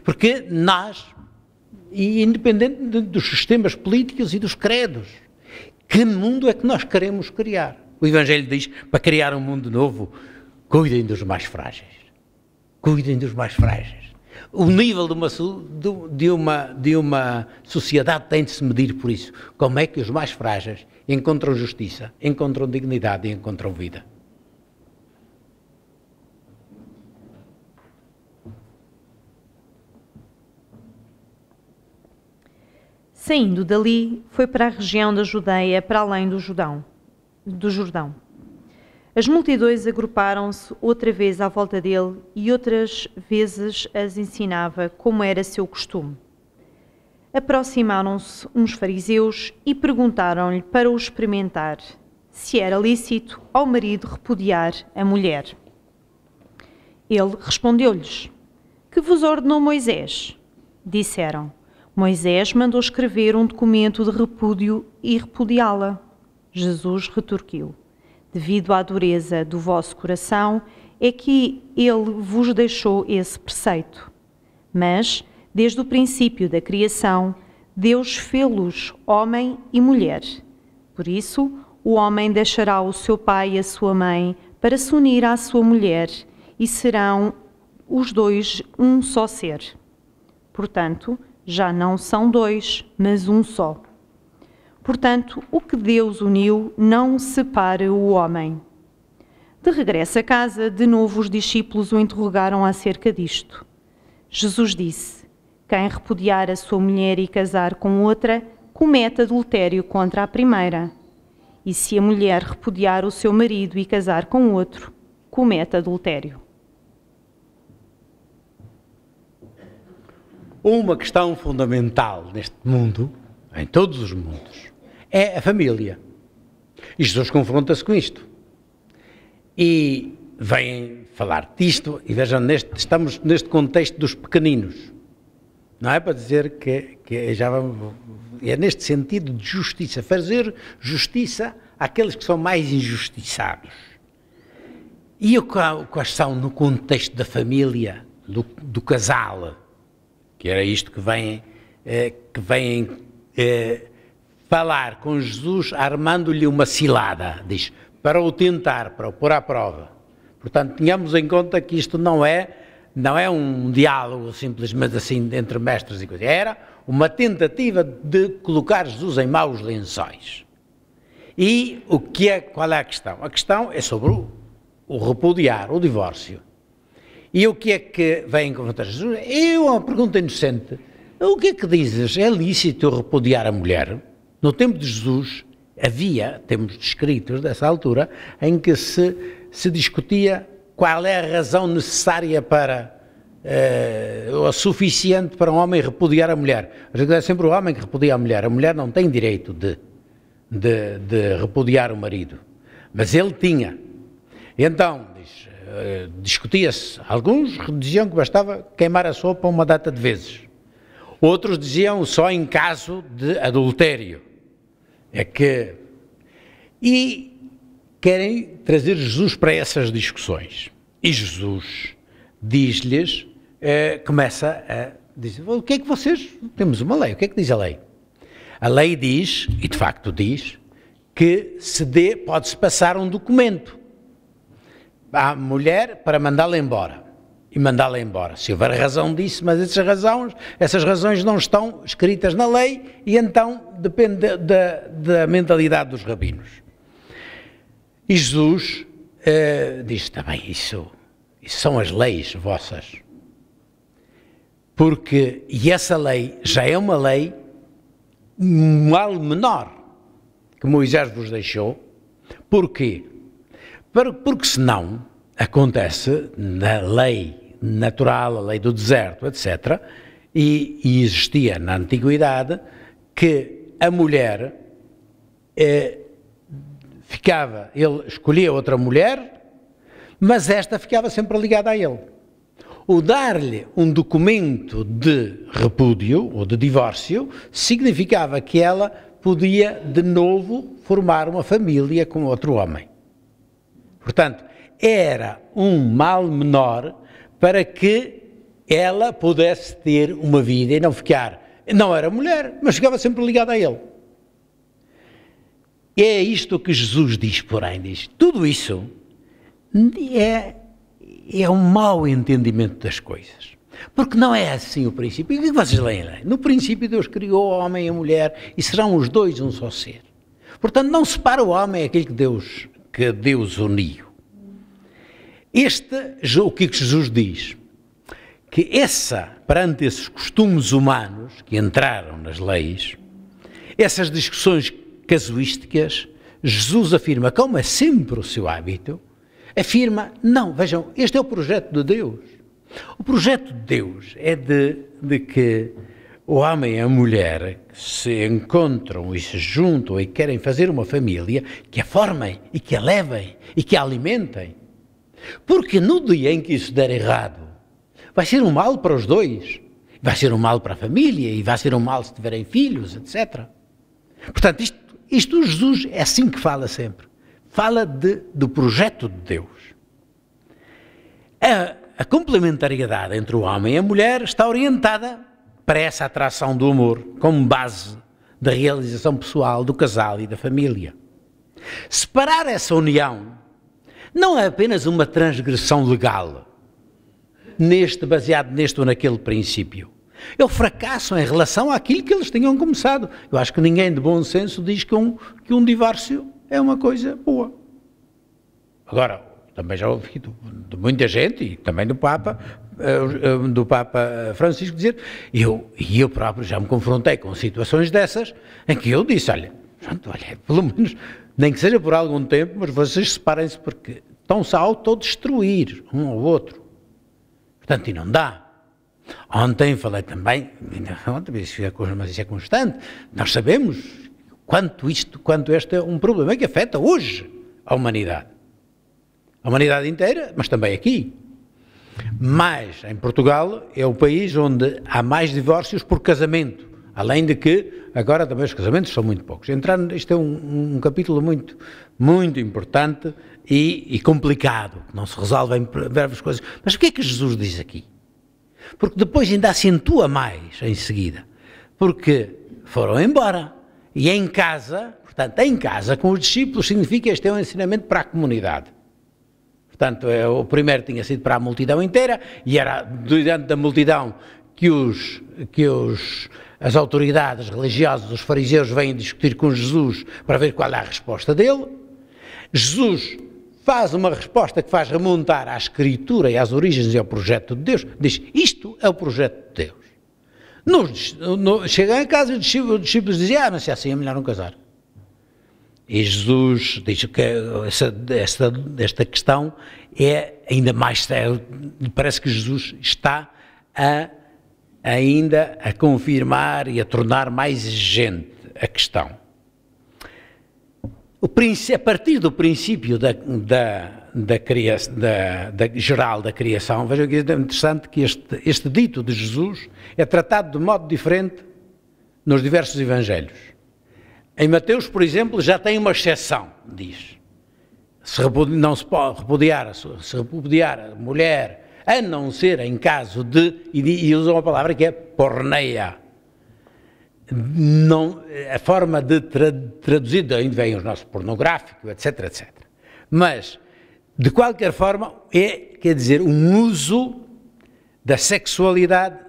porque nós, e independente dos sistemas políticos e dos credos, que mundo é que nós queremos criar? O Evangelho diz, para criar um mundo novo, cuidem dos mais frágeis. Cuidem dos mais frágeis. O nível de uma sociedade tem de se medir por isso. Como é que os mais frágeis encontram justiça, encontram dignidade e encontram vida? Saindo dali, foi para a região da Judeia, para além do Jordão. As multidões agruparam-se outra vez à volta dele e outras vezes as ensinava, como era seu costume. Aproximaram-se uns fariseus e perguntaram-lhe para o experimentar: se era lícito ao marido repudiar a mulher. Ele respondeu-lhes: Que vos ordenou Moisés? Disseram: Moisés mandou escrever um documento de repúdio e repudiá-la. Jesus retorquiu: Devido à dureza do vosso coração, é que ele vos deixou esse preceito. Mas, desde o princípio da criação, Deus fê-los homem e mulher. Por isso, o homem deixará o seu pai e a sua mãe para se unir à sua mulher, e serão os dois um só ser. Portanto, já não são dois, mas um só. Portanto, o que Deus uniu, não separe o homem. De regresso a casa, de novo os discípulos o interrogaram acerca disto. Jesus disse: Quem repudiar a sua mulher e casar com outra, comete adultério contra a primeira. E se a mulher repudiar o seu marido e casar com outro, comete adultério. Uma questão fundamental neste mundo, em todos os mundos, é a família. E Jesus confronta-se com isto. E vem falar disto, e vejam, estamos neste contexto dos pequeninos. Não é para dizer que já vamos, é neste sentido de justiça, fazer justiça àqueles que são mais injustiçados. E a questão no contexto da família, do casal, que era isto que vem falar com Jesus, armando-lhe uma cilada, diz, para o tentar, para o pôr à prova. Portanto, tenhamos em conta que isto não é um diálogo simplesmente assim entre mestres e coisas. Era uma tentativa de colocar Jesus em maus lençóis. E qual é a questão? A questão é sobre o repudiar, o divórcio. E o que é que vem confrontar Jesus? É uma pergunta inocente. O que é que dizes? É lícito repudiar a mulher? No tempo de Jesus havia, temos descritos dessa altura, em que se discutia qual é a razão necessária ou suficiente para um homem repudiar a mulher. É sempre o homem que repudia a mulher não tem direito de repudiar o marido, mas ele tinha. Então, discutia-se, alguns diziam que bastava queimar a sopa uma data de vezes, outros diziam só em caso de adultério. E querem trazer Jesus para essas discussões. E Jesus diz-lhes, começa a dizer: o que é que vocês... Temos uma lei, o que é que diz a lei? A lei diz, e de facto diz, que pode-se passar um documento à mulher para mandá-la embora. E mandá-la embora. Se houver razão disso, mas essas razões não estão escritas na lei, e então depende da mentalidade dos rabinos. E Jesus diz: está bem, isso são as leis vossas. E essa lei já é uma lei mal menor que Moisés vos deixou. Porquê? Porque senão acontece na lei natural, a lei do deserto, etc., e existia na antiguidade que a mulher ele escolhia outra mulher, mas esta ficava sempre ligada a ele. O dar-lhe um documento de repúdio ou de divórcio significava que ela podia de novo formar uma família com outro homem. Portanto, era um mal menor para que ela pudesse ter uma vida e não era mulher, mas ficava sempre ligada a ele. É isto que Jesus diz, porém, tudo isso é um mau entendimento das coisas. Porque não é assim o princípio. O que vocês leem? No princípio Deus criou o homem e a mulher e serão os dois um só ser. Portanto, não separa o homem aquele que Deus uniu. O que Jesus diz? Que perante esses costumes humanos que entraram nas leis, essas discussões casuísticas, Jesus afirma, como é sempre o seu hábito, afirma, não, vejam, este é o projeto de Deus. O projeto de Deus é de que o homem e a mulher se encontram e se juntam e querem fazer uma família, que a formem e que a levem e que a alimentem. Porque no dia em que isso der errado, vai ser um mal para os dois, vai ser um mal para a família e vai ser um mal se tiverem filhos, etc. Portanto, isto Jesus é assim que fala sempre. Fala do projeto de Deus. A complementariedade entre o homem e a mulher está orientada para essa atração do amor, como base da realização pessoal do casal e da família. Separar essa união não é apenas uma transgressão legal, baseado neste ou naquele princípio. É o fracasso em relação àquilo que eles tinham começado. Eu acho que ninguém de bom senso diz que um divórcio é uma coisa boa. Agora, também já ouvi de muita gente, e também do Papa Francisco, dizer, e eu próprio já me confrontei com situações dessas, em que eu disse, olha, pelo menos, nem que seja por algum tempo, mas vocês separem-se porque estão-se a autodestruir um ao outro. Portanto, e não dá. Ontem falei também, mas isso é constante, nós sabemos quanto este é um problema que afeta hoje a humanidade. A humanidade inteira, mas também aqui. Mas, em Portugal, é o país onde há mais divórcios por casamento. Além de que, agora também os casamentos são muito poucos. Isto é um capítulo muito, muito importante e complicado, que não se resolve em breves coisas. Mas o que é que Jesus diz aqui? Porque depois ainda acentua mais em seguida. Porque foram embora. E em casa, portanto, em casa com os discípulos, significa que este é um ensinamento para a comunidade. Portanto, o primeiro tinha sido para a multidão inteira, e era diante da multidão que as autoridades religiosas, os fariseus, vêm discutir com Jesus para ver qual é a resposta dele. Jesus faz uma resposta que faz remontar à Escritura e às origens e ao projeto de Deus. Diz, isto é o projeto de Deus. Chegam a casa e os discípulos dizem, mas se é assim é melhor não casar. E Jesus diz que esta questão é ainda mais séria. Parece que Jesus está ainda a confirmar e a tornar mais exigente a questão. A partir do princípio geral da criação, vejam que é interessante que este dito de Jesus é tratado de modo diferente nos diversos evangelhos. Em Mateus, por exemplo, já tem uma exceção, diz. Não se pode repudiar a mulher, a não ser em caso de, e usa uma palavra que é porneia. Não, a forma de traduzir, daí vem o nosso pornográfico, etc, etc. Mas, de qualquer forma, quer dizer, um uso da sexualidade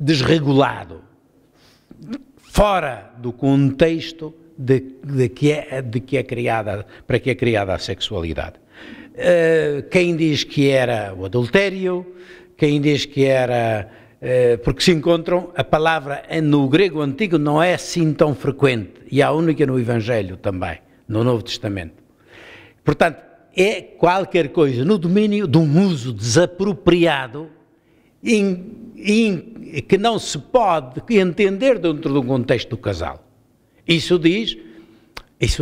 desregulado, fora do contexto para que é criada a sexualidade. Quem diz que era o adultério, quem diz que era... porque se encontram, a palavra no grego antigo não é assim tão frequente, e é a única no Evangelho também, no Novo Testamento. Portanto, é qualquer coisa no domínio de um uso desapropriado que não se pode entender dentro do contexto do casal. Isso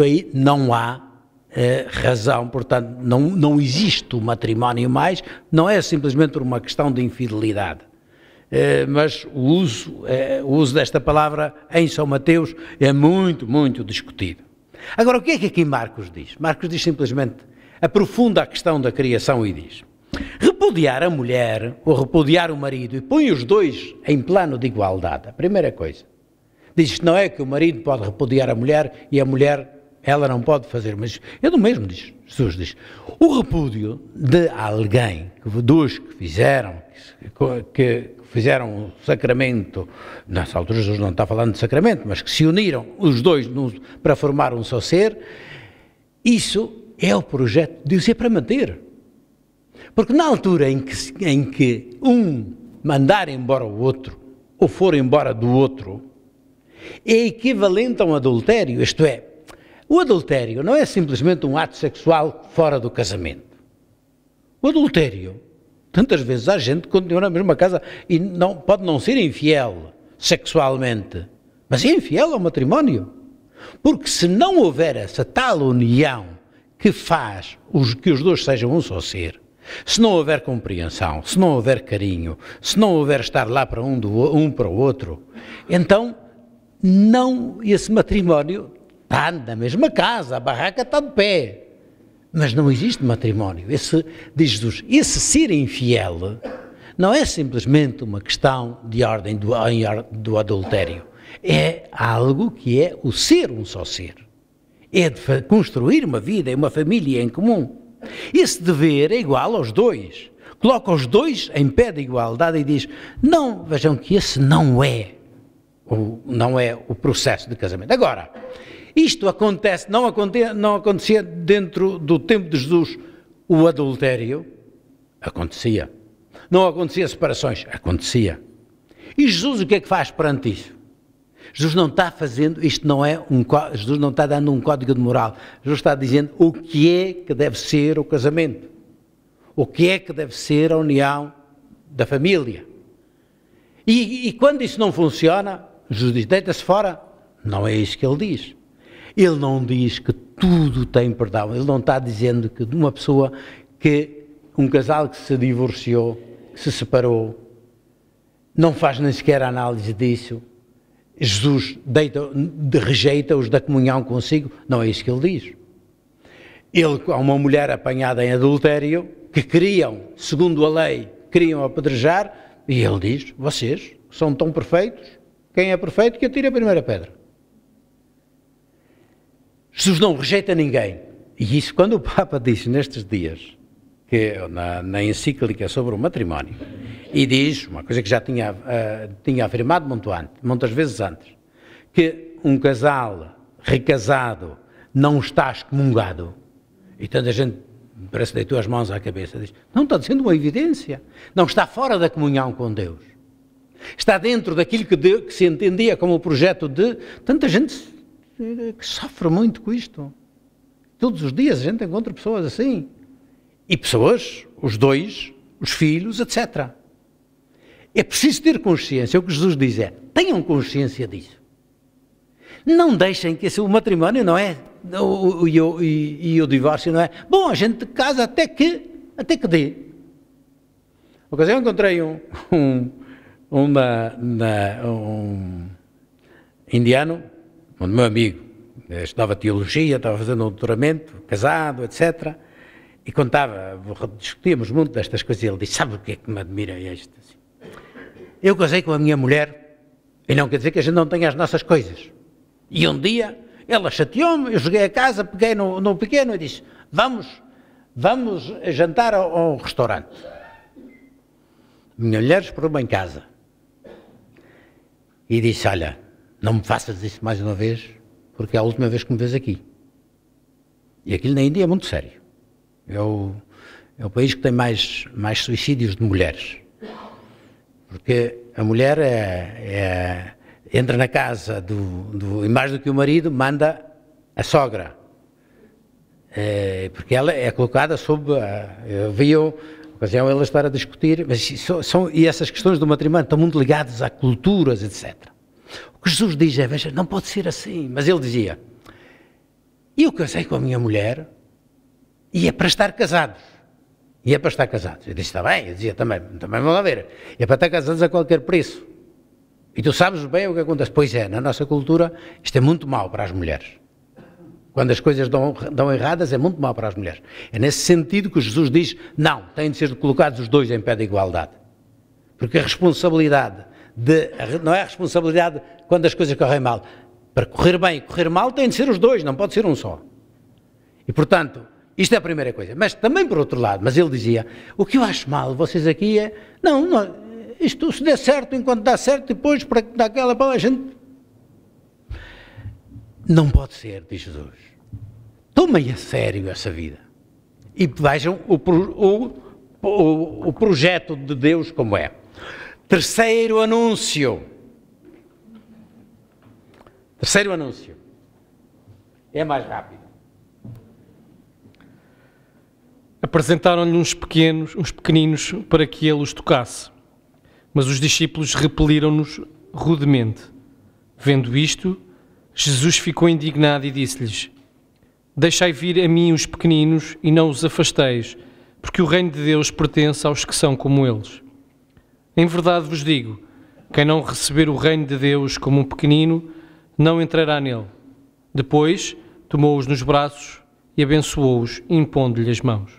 aí não há razão, portanto, não existe o matrimónio mais, não é simplesmente por uma questão de infidelidade. Mas o uso desta palavra em São Mateus é muito, muito discutido. Agora, o que é que aqui Marcos diz? Marcos diz simplesmente, aprofunda a questão da criação e diz, repudiar a mulher ou repudiar o marido e põe os dois em plano de igualdade. A primeira coisa. Diz que não é que o marido pode repudiar a mulher e a mulher, ela não pode fazer, mas é do mesmo, diz Jesus. Diz, o repúdio de alguém, dos que fizeram o sacramento, nessa altura Jesus não está falando de sacramento, mas que se uniram os dois para formar um só ser, isso é o projeto de Deus, é para manter. Porque na altura em que um mandar embora o outro, ou for embora do outro, é equivalente a um adultério, isto é, o adultério não é simplesmente um ato sexual fora do casamento. O adultério, tantas vezes há gente que continua na mesma casa e pode não ser infiel, sexualmente, mas é infiel ao matrimónio. Porque se não houver essa tal união que faz que os dois sejam um só ser, se não houver compreensão, se não houver carinho, se não houver estar lá para um para o outro, então não, esse matrimónio está na mesma casa, a barraca está de pé, mas não existe matrimónio. Diz Jesus, esse ser infiel não é simplesmente uma questão de ordem do adultério, é algo que é o ser um só ser, é de construir uma vida, uma família em comum. Esse dever é igual aos dois, coloca os dois em pé de igualdade e diz, não, vejam que esse não é o processo de casamento. Agora, isto não acontecia dentro do tempo de Jesus, o adultério, acontecia. Não acontecia separações, acontecia. E Jesus o que é que faz perante isso? Jesus não está fazendo, Jesus não está dando um código de moral, Jesus está dizendo o que é que deve ser o casamento, o que é que deve ser a união da família. E quando isso não funciona, Jesus diz, deita-se fora. Não é isso que ele diz. Ele não diz que tudo tem perdão, ele não está dizendo que uma pessoa, um casal que se divorciou, que se separou, não faz nem sequer a análise disso. Jesus rejeita-os da comunhão consigo, não é isso que ele diz. Há uma mulher apanhada em adultério, que segundo a lei, queriam apedrejar, e ele diz, vocês são tão perfeitos, quem é perfeito que atire a primeira pedra. Jesus não rejeita ninguém, e isso quando o Papa disse nestes dias, na encíclica sobre o matrimónio, e diz, uma coisa que já tinha afirmado muitas vezes antes, que um casal recasado não está excomungado, e tanta gente parece que deitou as mãos à cabeça, diz, não, está dizendo uma evidência, não está fora da comunhão com Deus, está dentro daquilo que se entendia como o projeto de tanta gente que sofre muito com isto. Todos os dias a gente encontra pessoas assim, e pessoas, os dois, os filhos, etc. É preciso ter consciência, o que Jesus diz é, tenham consciência disso. Não deixem que o matrimónio não é, e o divórcio não é, bom, a gente casa até que dê. Uma ocasião encontrei um indiano, um meu amigo, estudava teologia, estava fazendo um doutoramento, casado, etc., e discutíamos muito destas coisas, e ele disse, sabe o que é que me admira isto? Eu casei com a minha mulher, e não quer dizer que a gente não tenha as nossas coisas. E um dia, ela chateou-me, eu cheguei a casa, peguei no pequeno e disse, vamos jantar ao restaurante. Minha mulher esperou-me em casa. E disse, olha, não me faças isso mais uma vez, porque é a última vez que me vês aqui. E aquilo na Índia é muito sério. É o país que tem mais suicídios de mulheres. Porque a mulher entra na casa e mais do que o marido, manda a sogra. Porque ela é colocada sob... Eu vi a ocasião ela estar a discutir, e essas questões do matrimónio estão muito ligadas a culturas, etc. O que Jesus diz é, veja, não pode ser assim. Mas ele dizia, eu casei com a minha mulher e é para estar casados. Eu disse, está bem, eu dizia também vamos lá ver, é para estar casados a qualquer preço. E tu sabes bem o que acontece. Pois é, na nossa cultura isto é muito mau para as mulheres. Quando as coisas dão erradas é muito mau para as mulheres. É nesse sentido que Jesus diz, não, têm de ser colocados os dois em pé de igualdade. Porque a responsabilidade não é a responsabilidade quando as coisas correm mal. Para correr bem e correr mal têm de ser os dois, não pode ser um só. E portanto, isto é a primeira coisa. Mas também por outro lado, mas ele dizia, o que eu acho mal, vocês aqui é, isto se der certo enquanto dá certo, depois para dar aquela para a gente... Não pode ser, diz Jesus. Tomem a sério essa vida. E vejam o projeto de Deus como é. Terceiro anúncio. É mais rápido. Apresentaram-lhe uns pequeninos para que ele os tocasse. Mas os discípulos repeliram-nos rudemente. Vendo isto, Jesus ficou indignado e disse-lhes: Deixai vir a mim os pequeninos e não os afasteis, porque o reino de Deus pertence aos que são como eles. Em verdade vos digo, quem não receber o reino de Deus como um pequenino, não entrará nele. Depois, tomou-os nos braços e abençoou-os, impondo-lhe as mãos.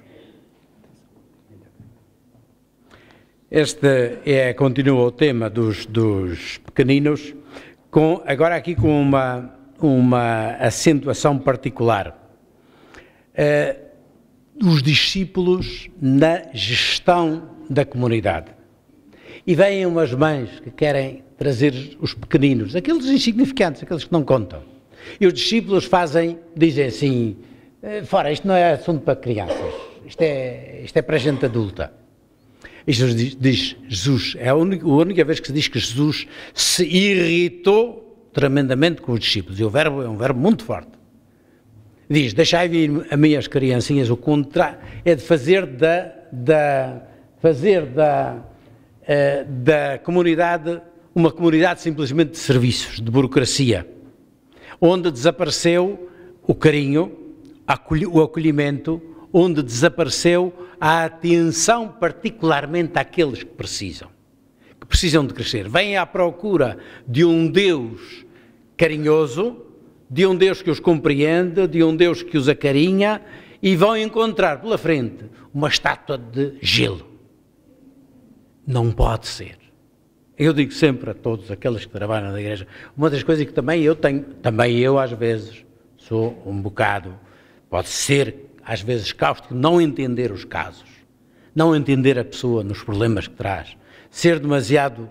Este continua o tema dos pequeninos, agora aqui com uma acentuação particular. Os discípulos na gestão da comunidade. E vêm umas mães que querem trazer os pequeninos, aqueles insignificantes, aqueles que não contam. E os discípulos dizem assim, fora, isto não é assunto para crianças, isto é para gente adulta. E Jesus, é a única vez que se diz que Jesus se irritou tremendamente com os discípulos, e o verbo é um verbo muito forte. Diz, deixai vir a mim as criancinhas, o contrário é de fazer da comunidade uma comunidade simplesmente de serviços, de burocracia, onde desapareceu o carinho, o acolhimento, onde desapareceu a atenção particularmente àqueles que precisam de crescer. Vêm à procura de um Deus carinhoso, de um Deus que os compreende, de um Deus que os acarinha, e vão encontrar pela frente uma estátua de gelo. Não pode ser. Eu digo sempre a todos aqueles que trabalham na igreja, uma das coisas que também eu às vezes sou um bocado, pode ser às vezes cáustico, não entender os casos, não entender a pessoa nos problemas que traz, ser demasiado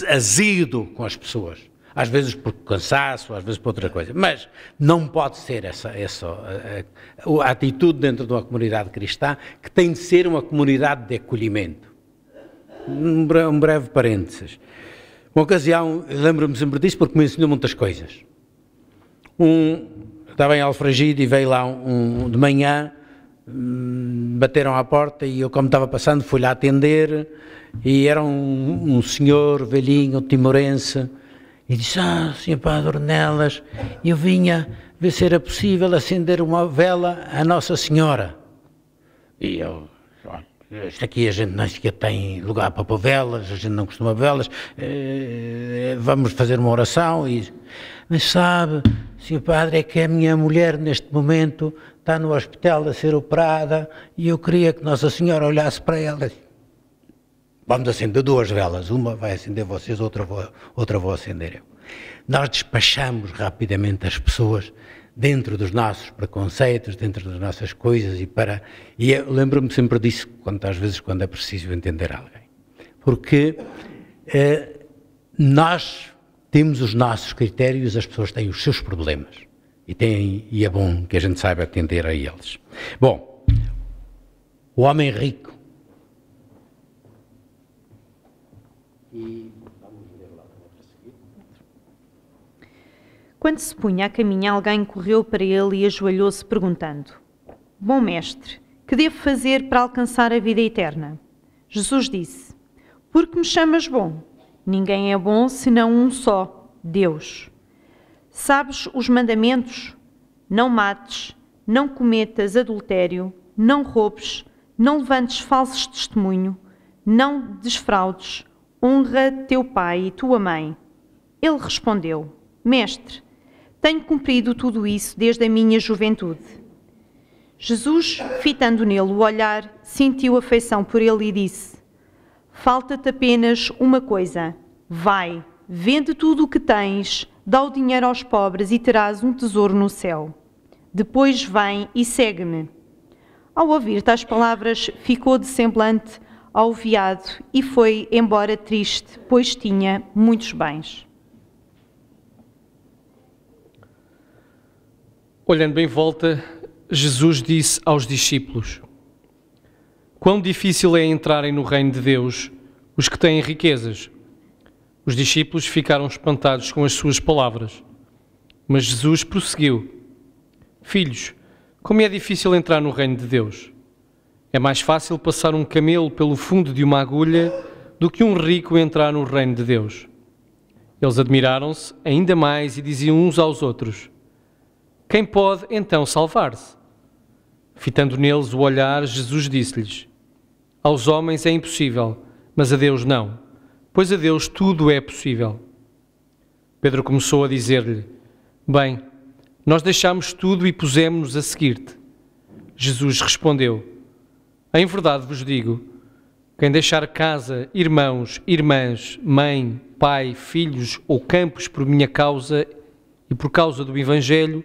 azedo com as pessoas, às vezes por cansaço, às vezes por outra coisa, mas não pode ser essa a atitude dentro de uma comunidade cristã, que tem de ser uma comunidade de acolhimento. Um breve parênteses. Uma ocasião, lembro-me sempre disso porque me ensinou muitas coisas. Estava em Alfragide e veio lá de manhã, bateram à porta e eu, como estava passando, fui lá atender, e era um senhor velhinho, timorense, e disse, Sr. Padre Ornelas, eu vinha ver se era possível acender uma vela à Nossa Senhora. E eu, isto aqui a gente nem sequer tem lugar para pôr velas, a gente não costuma velas, vamos fazer uma oração, mas sabe, Sr. Padre, é que a minha mulher neste momento está no hospital a ser operada e eu queria que Nossa Senhora olhasse para ela. Vamos acender 2 velas, uma vai acender vocês, outra vou acender eu. Nós despachamos rapidamente as pessoas dentro dos nossos preconceitos, dentro das nossas coisas, e eu lembro-me sempre disso, às vezes quando é preciso entender alguém. Porque nós temos os nossos critérios, as pessoas têm os seus problemas, e é bom que a gente saiba atender a eles. Bom, o homem rico. Quando se punha a caminho, alguém correu para ele e ajoelhou-se perguntando, Bom mestre, que devo fazer para alcançar a vida eterna? Jesus disse, Por que me chamas bom? Ninguém é bom senão um só, Deus. Sabes os mandamentos? Não mates, não cometas adultério, não roubes, não levantes falsos testemunho, não desfraudes, honra teu pai e tua mãe. Ele respondeu, Mestre, tenho cumprido tudo isso desde a minha juventude. Jesus, fitando nele o olhar, sentiu afeição por ele e disse, Falta-te apenas uma coisa. Vai, vende tudo o que tens, dá o dinheiro aos pobres e terás um tesouro no céu. Depois vem e segue-me. Ao ouvir tais palavras, ficou de semblante alviado e foi embora triste, pois tinha muitos bens. Olhando em volta, Jesus disse aos discípulos, Quão difícil é entrarem no reino de Deus os que têm riquezas. Os discípulos ficaram espantados com as suas palavras. Mas Jesus prosseguiu, Filhos, como é difícil entrar no reino de Deus. É mais fácil passar um camelo pelo fundo de uma agulha do que um rico entrar no reino de Deus. Eles admiraram-se ainda mais e diziam uns aos outros: quem pode então salvar-se? Fitando neles o olhar, Jesus disse-lhes: aos homens é impossível, mas a Deus não, pois a Deus tudo é possível. Pedro começou a dizer-lhe: bem, nós deixámos tudo e pusemos-nos a seguir-te. Jesus respondeu: em verdade vos digo, quem deixar casa, irmãos, irmãs, mãe, pai, filhos ou campos por minha causa e por causa do Evangelho,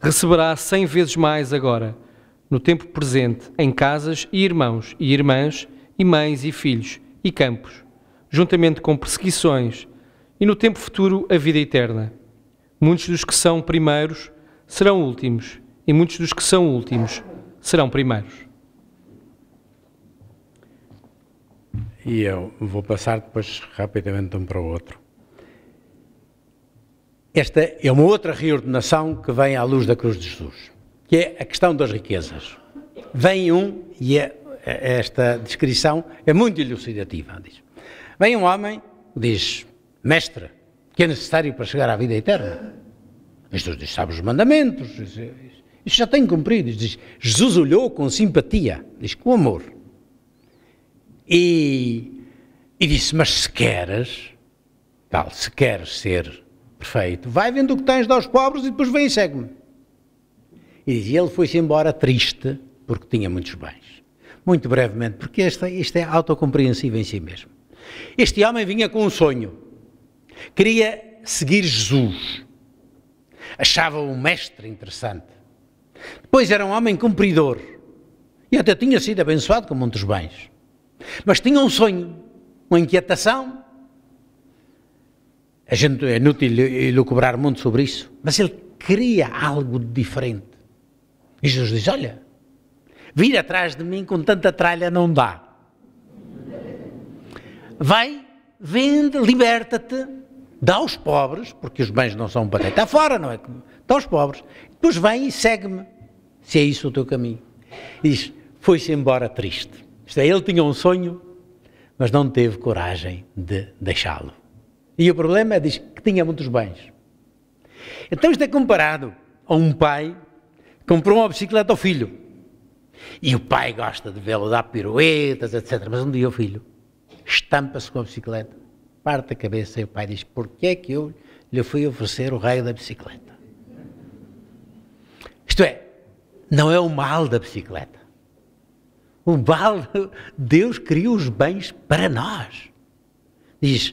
receberá 100 vezes mais agora, no tempo presente, em casas e irmãos e irmãs, e mães e filhos, e campos, juntamente com perseguições, e no tempo futuro a vida eterna. Muitos dos que são primeiros serão últimos, e muitos dos que são últimos serão primeiros. E eu vou passar depois rapidamente de um para o outro. Esta é uma outra reordenação que vem à luz da cruz de Jesus, que é a questão das riquezas. Vem e esta descrição é muito elucidativa. Diz. Vem um homem, diz: mestre, que é necessário para chegar à vida eterna? Jesus diz: sabe os mandamentos, isso já tem cumprido. Diz, Jesus olhou com simpatia, diz, com amor. E disse: mas se queres ser perfeito, vai vendo o que tens, dá aos pobres e depois vem e segue-me. E diz, ele foi-se embora triste porque tinha muitos bens. Muito brevemente, porque isto é autocompreensível em si mesmo. Este homem vinha com um sonho. Queria seguir Jesus. Achava um mestre interessante. Depois era um homem cumpridor. E até tinha sido abençoado com muitos bens. Mas tinha um sonho, uma inquietação. A gente é inútil elucubrar muito sobre isso, mas ele queria algo diferente. E Jesus diz: olha, vir atrás de mim com tanta tralha não dá. Vai, vende, liberta-te, dá aos pobres, porque os bens não são para deitar fora, não é? Dá aos pobres. Depois vem e segue-me, se é isso o teu caminho. E diz, foi-se embora triste. Isto é, ele tinha um sonho, mas não teve coragem de deixá-lo. E o problema é, diz, que tinha muitos bens. Então isto é comparado a um pai que comprou uma bicicleta ao filho. E o pai gosta de vê-lo dar piruetas, etc. Mas um dia o filho estampa-se com a bicicleta, parte a cabeça e o pai diz: porquê é que eu lhe fui oferecer o raio da bicicleta? Isto é, não é o mal da bicicleta. O mal, Deus criou os bens para nós. Diz,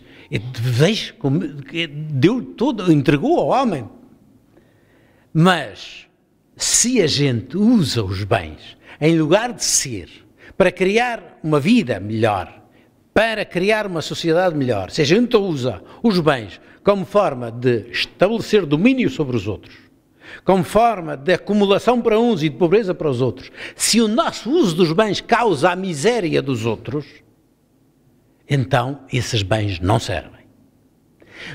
deu tudo, entregou ao homem. Mas, se a gente usa os bens, em lugar de ser, para criar uma vida melhor, para criar uma sociedade melhor, se a gente usa os bens como forma de estabelecer domínio sobre os outros, como forma de acumulação para uns e de pobreza para os outros, se o nosso uso dos bens causa a miséria dos outros, então esses bens não servem.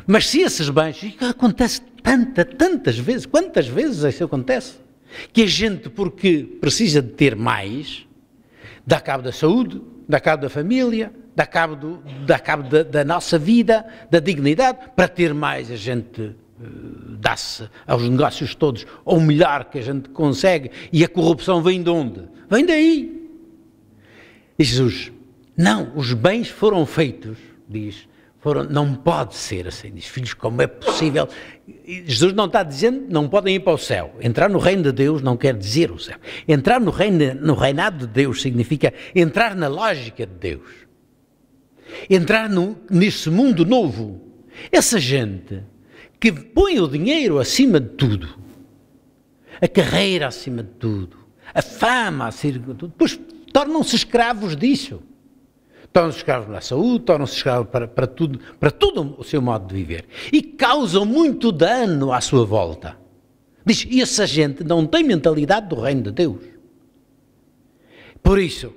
Mas se esses bens, e acontece tantas vezes, quantas vezes isso acontece? Que a gente, porque precisa de ter mais, dá cabo da saúde, dá cabo da família, dá cabo da nossa vida, da dignidade. Para ter mais, a gente dá-se aos negócios todos ao melhor que a gente consegue. E a corrupção vem de onde? Vem daí. E Jesus: não, os bens foram feitos, diz, não pode ser assim. Diz: filhos, como é possível? Jesus não está dizendo não podem ir para o céu. Entrar no reino de Deus não quer dizer o céu. Entrar no reinado de Deus significa entrar na lógica de Deus. Entrar nesse mundo novo. Essa gente que põe o dinheiro acima de tudo, a carreira acima de tudo, a fama acima de tudo, depois tornam-se escravos disso. Tornam-se escravos na saúde, tornam-se escravos para tudo o seu modo de viver. E causam muito dano à sua volta. Diz, e essa gente não tem mentalidade do reino de Deus. Por isso,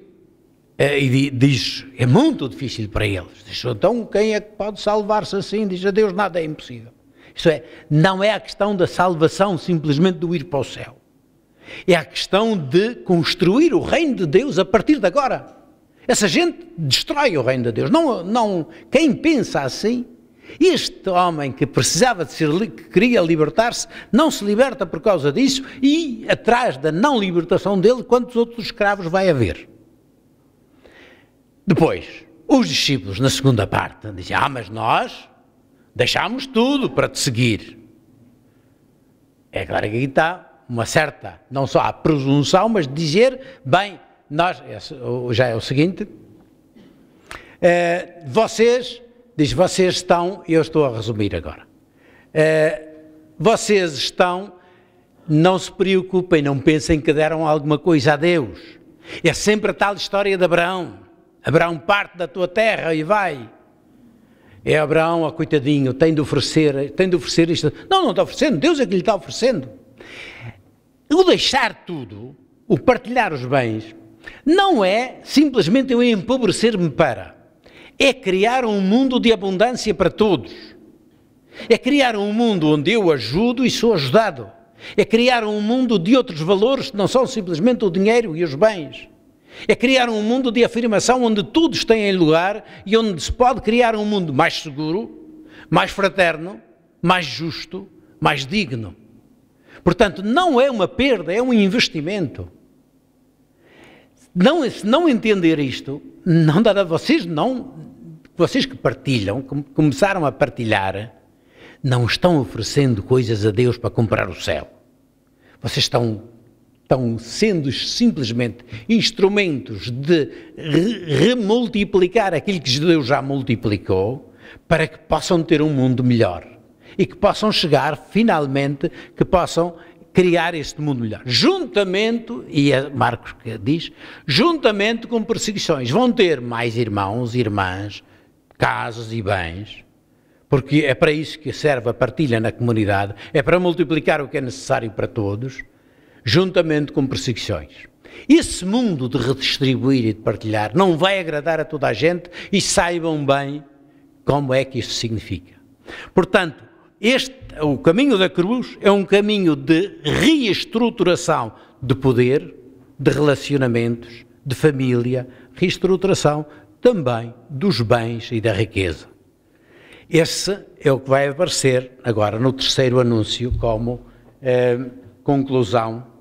diz, é muito difícil para eles. Diz, então quem é que pode salvar-se assim? Diz, a Deus nada é impossível. Isto é, não é a questão da salvação simplesmente do ir para o céu. É a questão de construir o reino de Deus a partir de agora. Essa gente destrói o reino de Deus. Quem pensa assim, este homem que precisava de ser, que queria libertar-se, não se liberta por causa disso e atrás da não libertação dele, quantos outros escravos vai haver? Depois, os discípulos, na segunda parte, dizem, mas nós deixámos tudo para te seguir. É claro que aqui está uma certa, não só a presunção, mas dizer, bem, nós, já é o seguinte, vocês estão, eu estou a resumir agora, vocês estão, não se preocupem, não pensem que deram alguma coisa a Deus. É sempre a tal história de Abraão. Abraão parte da tua terra e vai. É Abraão, coitadinho, tem de oferecer isto. Não está oferecendo, Deus é que lhe está oferecendo. O deixar tudo, o partilhar os bens, não é simplesmente eu empobrecer-me é criar um mundo de abundância para todos. É criar um mundo onde eu ajudo e sou ajudado. É criar um mundo de outros valores que não são simplesmente o dinheiro e os bens. É criar um mundo de afirmação onde todos têm lugar e onde se pode criar um mundo mais seguro, mais fraterno, mais justo, mais digno. Portanto, não é uma perda, é um investimento. Se não entender isto, não dá a vocês que partilham, começaram a partilhar, não estão oferecendo coisas a Deus para comprar o céu. Vocês estão sendo simplesmente instrumentos de remultiplicar aquilo que Deus já multiplicou para que possam ter um mundo melhor e que possam chegar finalmente, que possam criar este mundo melhor. Juntamente, e é Marcos que diz, juntamente com perseguições, vão ter mais irmãos, irmãs, casas e bens, porque é para isso que serve a partilha na comunidade, é para multiplicar o que é necessário para todos, juntamente com perseguições. Esse mundo de redistribuir e de partilhar não vai agradar a toda a gente e saibam bem como é que isso significa. Portanto, o caminho da cruz é um caminho de reestruturação de poder, de relacionamentos, de família, reestruturação também dos bens e da riqueza. Esse é o que vai aparecer agora no terceiro anúncio como conclusão.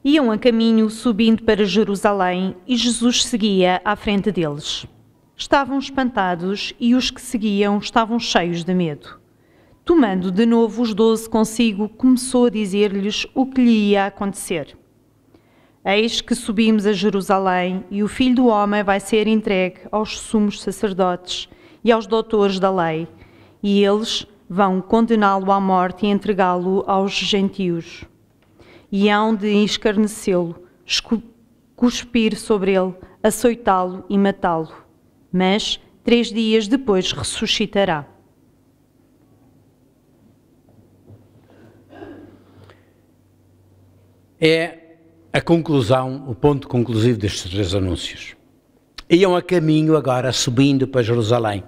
Iam a caminho subindo para Jerusalém e Jesus seguia à frente deles. Estavam espantados e os que seguiam estavam cheios de medo. Tomando de novo os 12 consigo, começou a dizer-lhes o que lhe ia acontecer. Eis que subimos a Jerusalém e o Filho do Homem vai ser entregue aos sumos sacerdotes e aos doutores da lei, e eles vão condená-lo à morte e entregá-lo aos gentios. E hão de escarnecê-lo, cuspir sobre ele, açoitá-lo e matá-lo. Mas 3 dias depois ressuscitará. É a conclusão, o ponto conclusivo destes 3 anúncios. Iam a caminho agora, subindo para Jerusalém.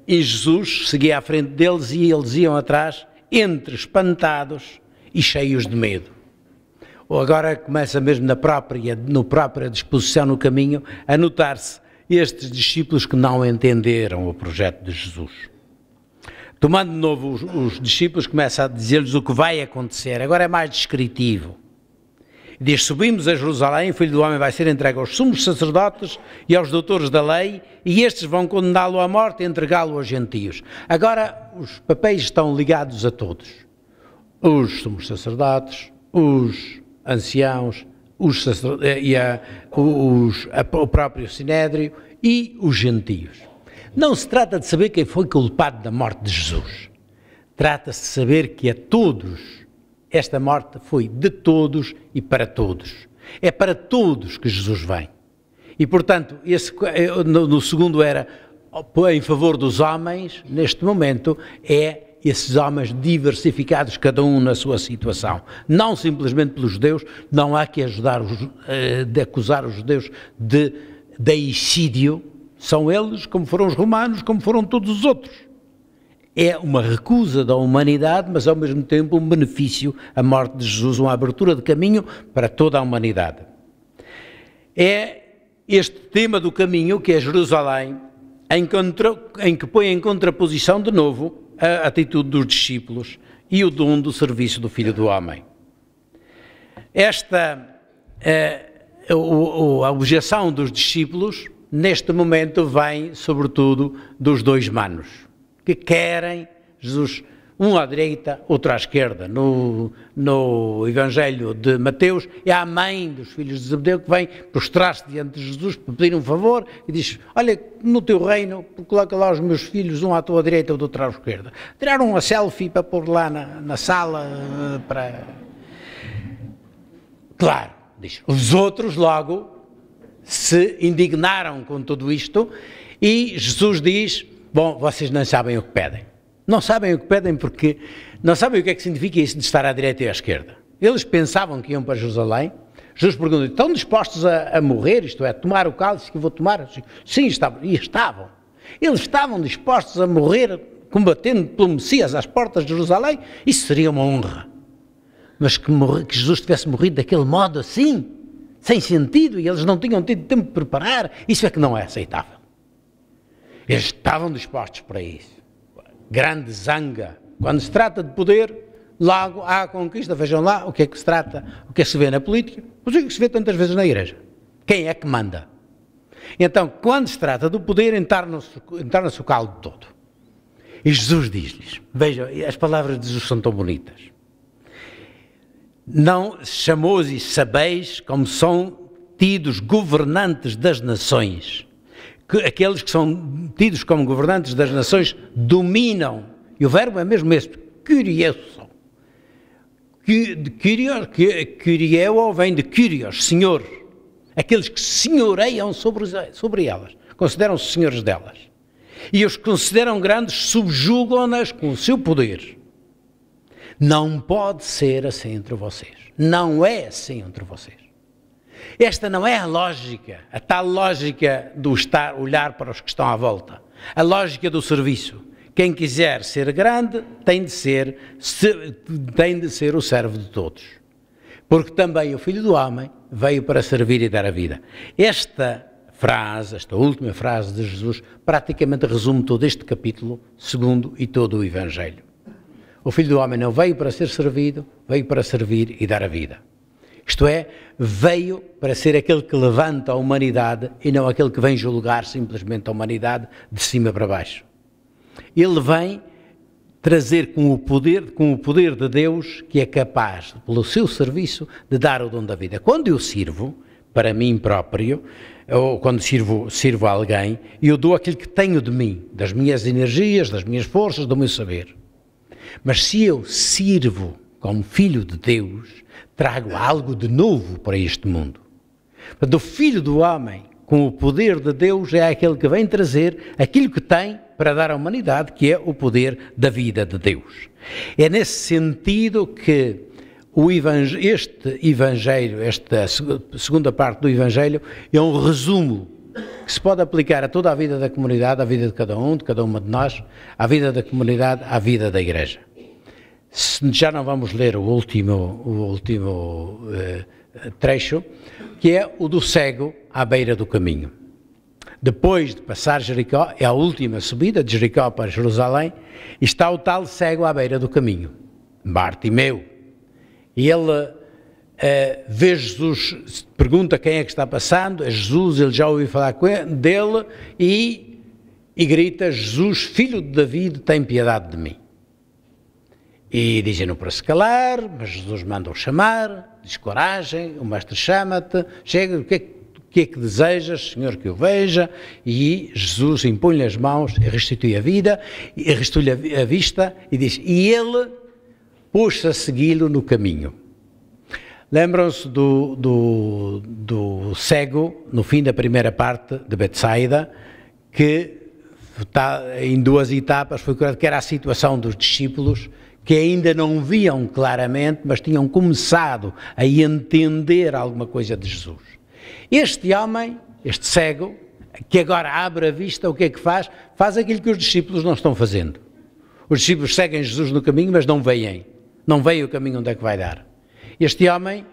E Jesus seguia à frente deles e eles iam atrás, entre espantados e cheios de medo. Ou agora começa mesmo na própria disposição no caminho a notar-se estes discípulos que não entenderam o projeto de Jesus. Tomando de novo os discípulos, começa a dizer-lhes o que vai acontecer. Agora é mais descritivo. Diz, subimos a Jerusalém, o Filho do Homem vai ser entregue aos sumos sacerdotes e aos doutores da lei, e estes vão condená-lo à morte e entregá-lo aos gentios. Agora os papéis estão ligados a todos. Os sumos sacerdotes, os anciãos, o próprio Sinédrio e os gentios. Não se trata de saber quem foi culpado da morte de Jesus. Trata-se de saber que a todos, esta morte foi de todos e para todos. É para todos que Jesus vem. E, portanto, no segundo era em favor dos homens, neste momento, é esses homens diversificados, cada um na sua situação. Não simplesmente pelos judeus, não há que acusar os judeus de deicídio. São eles, como foram os romanos, como foram todos os outros. É uma recusa da humanidade, mas ao mesmo tempo um benefício, a morte de Jesus, uma abertura de caminho para toda a humanidade. É este tema do caminho, que é Jerusalém, em que põe em contraposição de novo a atitude dos discípulos e o dom do serviço do Filho do Homem. A objeção dos discípulos, neste momento, vem sobretudo dos dois manos, que querem Jesus, um à direita, outro à esquerda. No Evangelho de Mateus, é a mãe dos filhos de Zebedeu que vem prostrar-se diante de Jesus para pedir um favor e diz: olha, no teu reino, coloca lá os meus filhos, um à tua direita, outro à esquerda. Tiraram uma selfie para pôr lá na sala para... Claro, diz. Os outros logo se indignaram com tudo isto e Jesus diz: bom, vocês não sabem o que pedem. Não sabem o que pedem porque não sabem o que é que significa isso de estar à direita e à esquerda. Eles pensavam que iam para Jerusalém. Jesus perguntou: estão dispostos a morrer, isto é, tomar o cálice que eu vou tomar? Sim, estavam. E estavam. Eles estavam dispostos a morrer combatendo pelo Messias às portas de Jerusalém. Isso seria uma honra. Mas que Jesus tivesse morrido daquele modo assim, sem sentido, e eles não tinham tido tempo de preparar, isso é que não é aceitável. Eles estavam dispostos para isso. Grande zanga. Quando se trata de poder, logo há a conquista. Vejam lá o que é que se trata, o que é que se vê na política, mas o que é que se vê tantas vezes na igreja. Quem é que manda? Então, quando se trata do poder, entarna-se o caldo todo. E Jesus diz-lhes, vejam, as palavras de Jesus são tão bonitas. Não chamou-os e sabeis como são tidos governantes das nações. Aqueles que são tidos como governantes das nações dominam, e o verbo é mesmo esse, kurieuso. Kurieo vem de kurios, senhor. Aqueles que senhoreiam sobre elas, consideram-se senhores delas. E os que consideram grandes subjugam-nas com o seu poder. Não pode ser assim entre vocês. Não é assim entre vocês. Esta não é a lógica, a tal lógica do olhar para os que estão à volta. A lógica do serviço. Quem quiser ser grande tem de ser o servo de todos. Porque também o Filho do Homem veio para servir e dar a vida. Esta frase, esta última frase de Jesus, praticamente resume todo este capítulo 2 e todo o Evangelho. O Filho do Homem não veio para ser servido, veio para servir e dar a vida. Isto é, veio para ser aquele que levanta a humanidade e não aquele que vem julgar simplesmente a humanidade de cima para baixo. Ele vem trazer com o poder de Deus, que é capaz, pelo seu serviço, de dar o dom da vida. Quando eu sirvo, para mim próprio, ou quando sirvo a alguém, eu dou aquilo que tenho de mim, das minhas energias, das minhas forças, do meu saber. Mas se eu sirvo como filho de Deus, trago algo de novo para este mundo. O Filho do Homem, com o poder de Deus, é aquele que vem trazer aquilo que tem para dar à humanidade, que é o poder da vida de Deus. É nesse sentido que este Evangelho, esta segunda parte do Evangelho, é um resumo que se pode aplicar a toda a vida da comunidade, à vida de cada uma de nós, à vida da comunidade, à vida da Igreja. Já não vamos ler o último trecho, que é o do cego à beira do caminho. Depois de passar Jericó, é a última subida de Jericó para Jerusalém, e está o tal cego à beira do caminho, Bartimeu. E ele vê Jesus, pergunta quem é que está passando, é Jesus, ele já ouviu falar dele, e grita: Jesus, filho de David, tem piedade de mim. E dizem-no para se calar, mas Jesus manda-o chamar, diz: coragem, o mestre chama-te, chega, o que é que desejas, Senhor, que eu veja? E Jesus impõe-lhe as mãos e restitui a vida, e restitui a vista, e diz: e ele pôs-se a segui-lo no caminho. Lembram-se do cego, no fim da primeira parte de Betsaida, que está em duas etapas, foi curado, que era a situação dos discípulos, que ainda não viam claramente, mas tinham começado a entender alguma coisa de Jesus. Este homem, este cego, que agora abre a vista, o que é que faz? Faz aquilo que os discípulos não estão fazendo. Os discípulos seguem Jesus no caminho, mas não veem o caminho onde é que vai dar. Este homem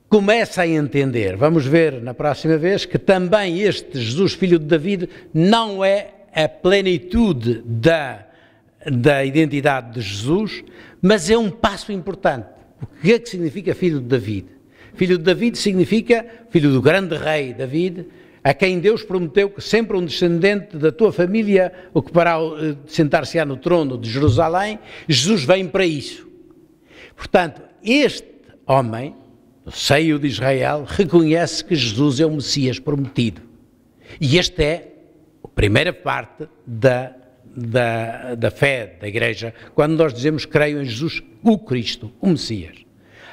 começa a entender, vamos ver na próxima vez, que também este Jesus, filho de David, não é a plenitude da identidade de Jesus, mas é um passo importante. O que é que significa filho de David? Filho de David significa filho do grande rei David, a quem Deus prometeu que sempre um descendente da tua família ocupará, sentar-se-á no trono de Jerusalém. Jesus vem para isso. Portanto, este homem, no seio de Israel, reconhece que Jesus é o Messias prometido. E esta é a primeira parte da fé da Igreja, quando nós dizemos creio em Jesus, o Cristo, o Messias.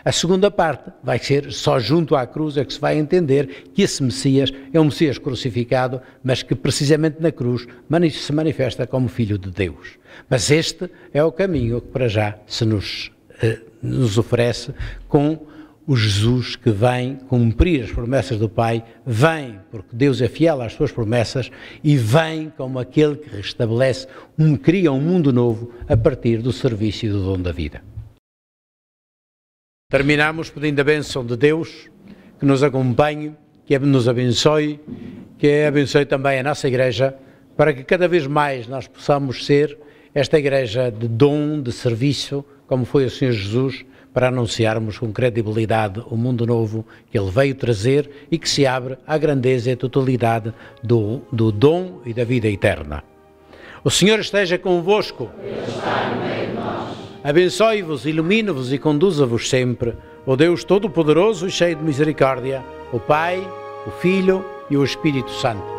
A segunda parte vai ser só junto à cruz é que se vai entender que esse Messias é um Messias crucificado, mas que precisamente na cruz se manifesta como Filho de Deus. Mas este é o caminho que para já se nos oferece com o Jesus que vem cumprir as promessas do Pai, vem porque Deus é fiel às suas promessas e vem como aquele que restabelece, cria um mundo novo a partir do serviço e do dom da vida. Terminamos pedindo a bênção de Deus, que nos acompanhe, que nos abençoe, que abençoe também a nossa Igreja, para que cada vez mais nós possamos ser esta Igreja de dom, de serviço, como foi o Senhor Jesus, para anunciarmos com credibilidade o mundo novo que Ele veio trazer e que se abre à grandeza e à totalidade do dom e da vida eterna. O Senhor esteja convosco. Ele está no meio de nós. Abençoe-vos, ilumine-vos e conduza-vos sempre, o Deus Todo-Poderoso e cheio de misericórdia, o Pai, o Filho e o Espírito Santo.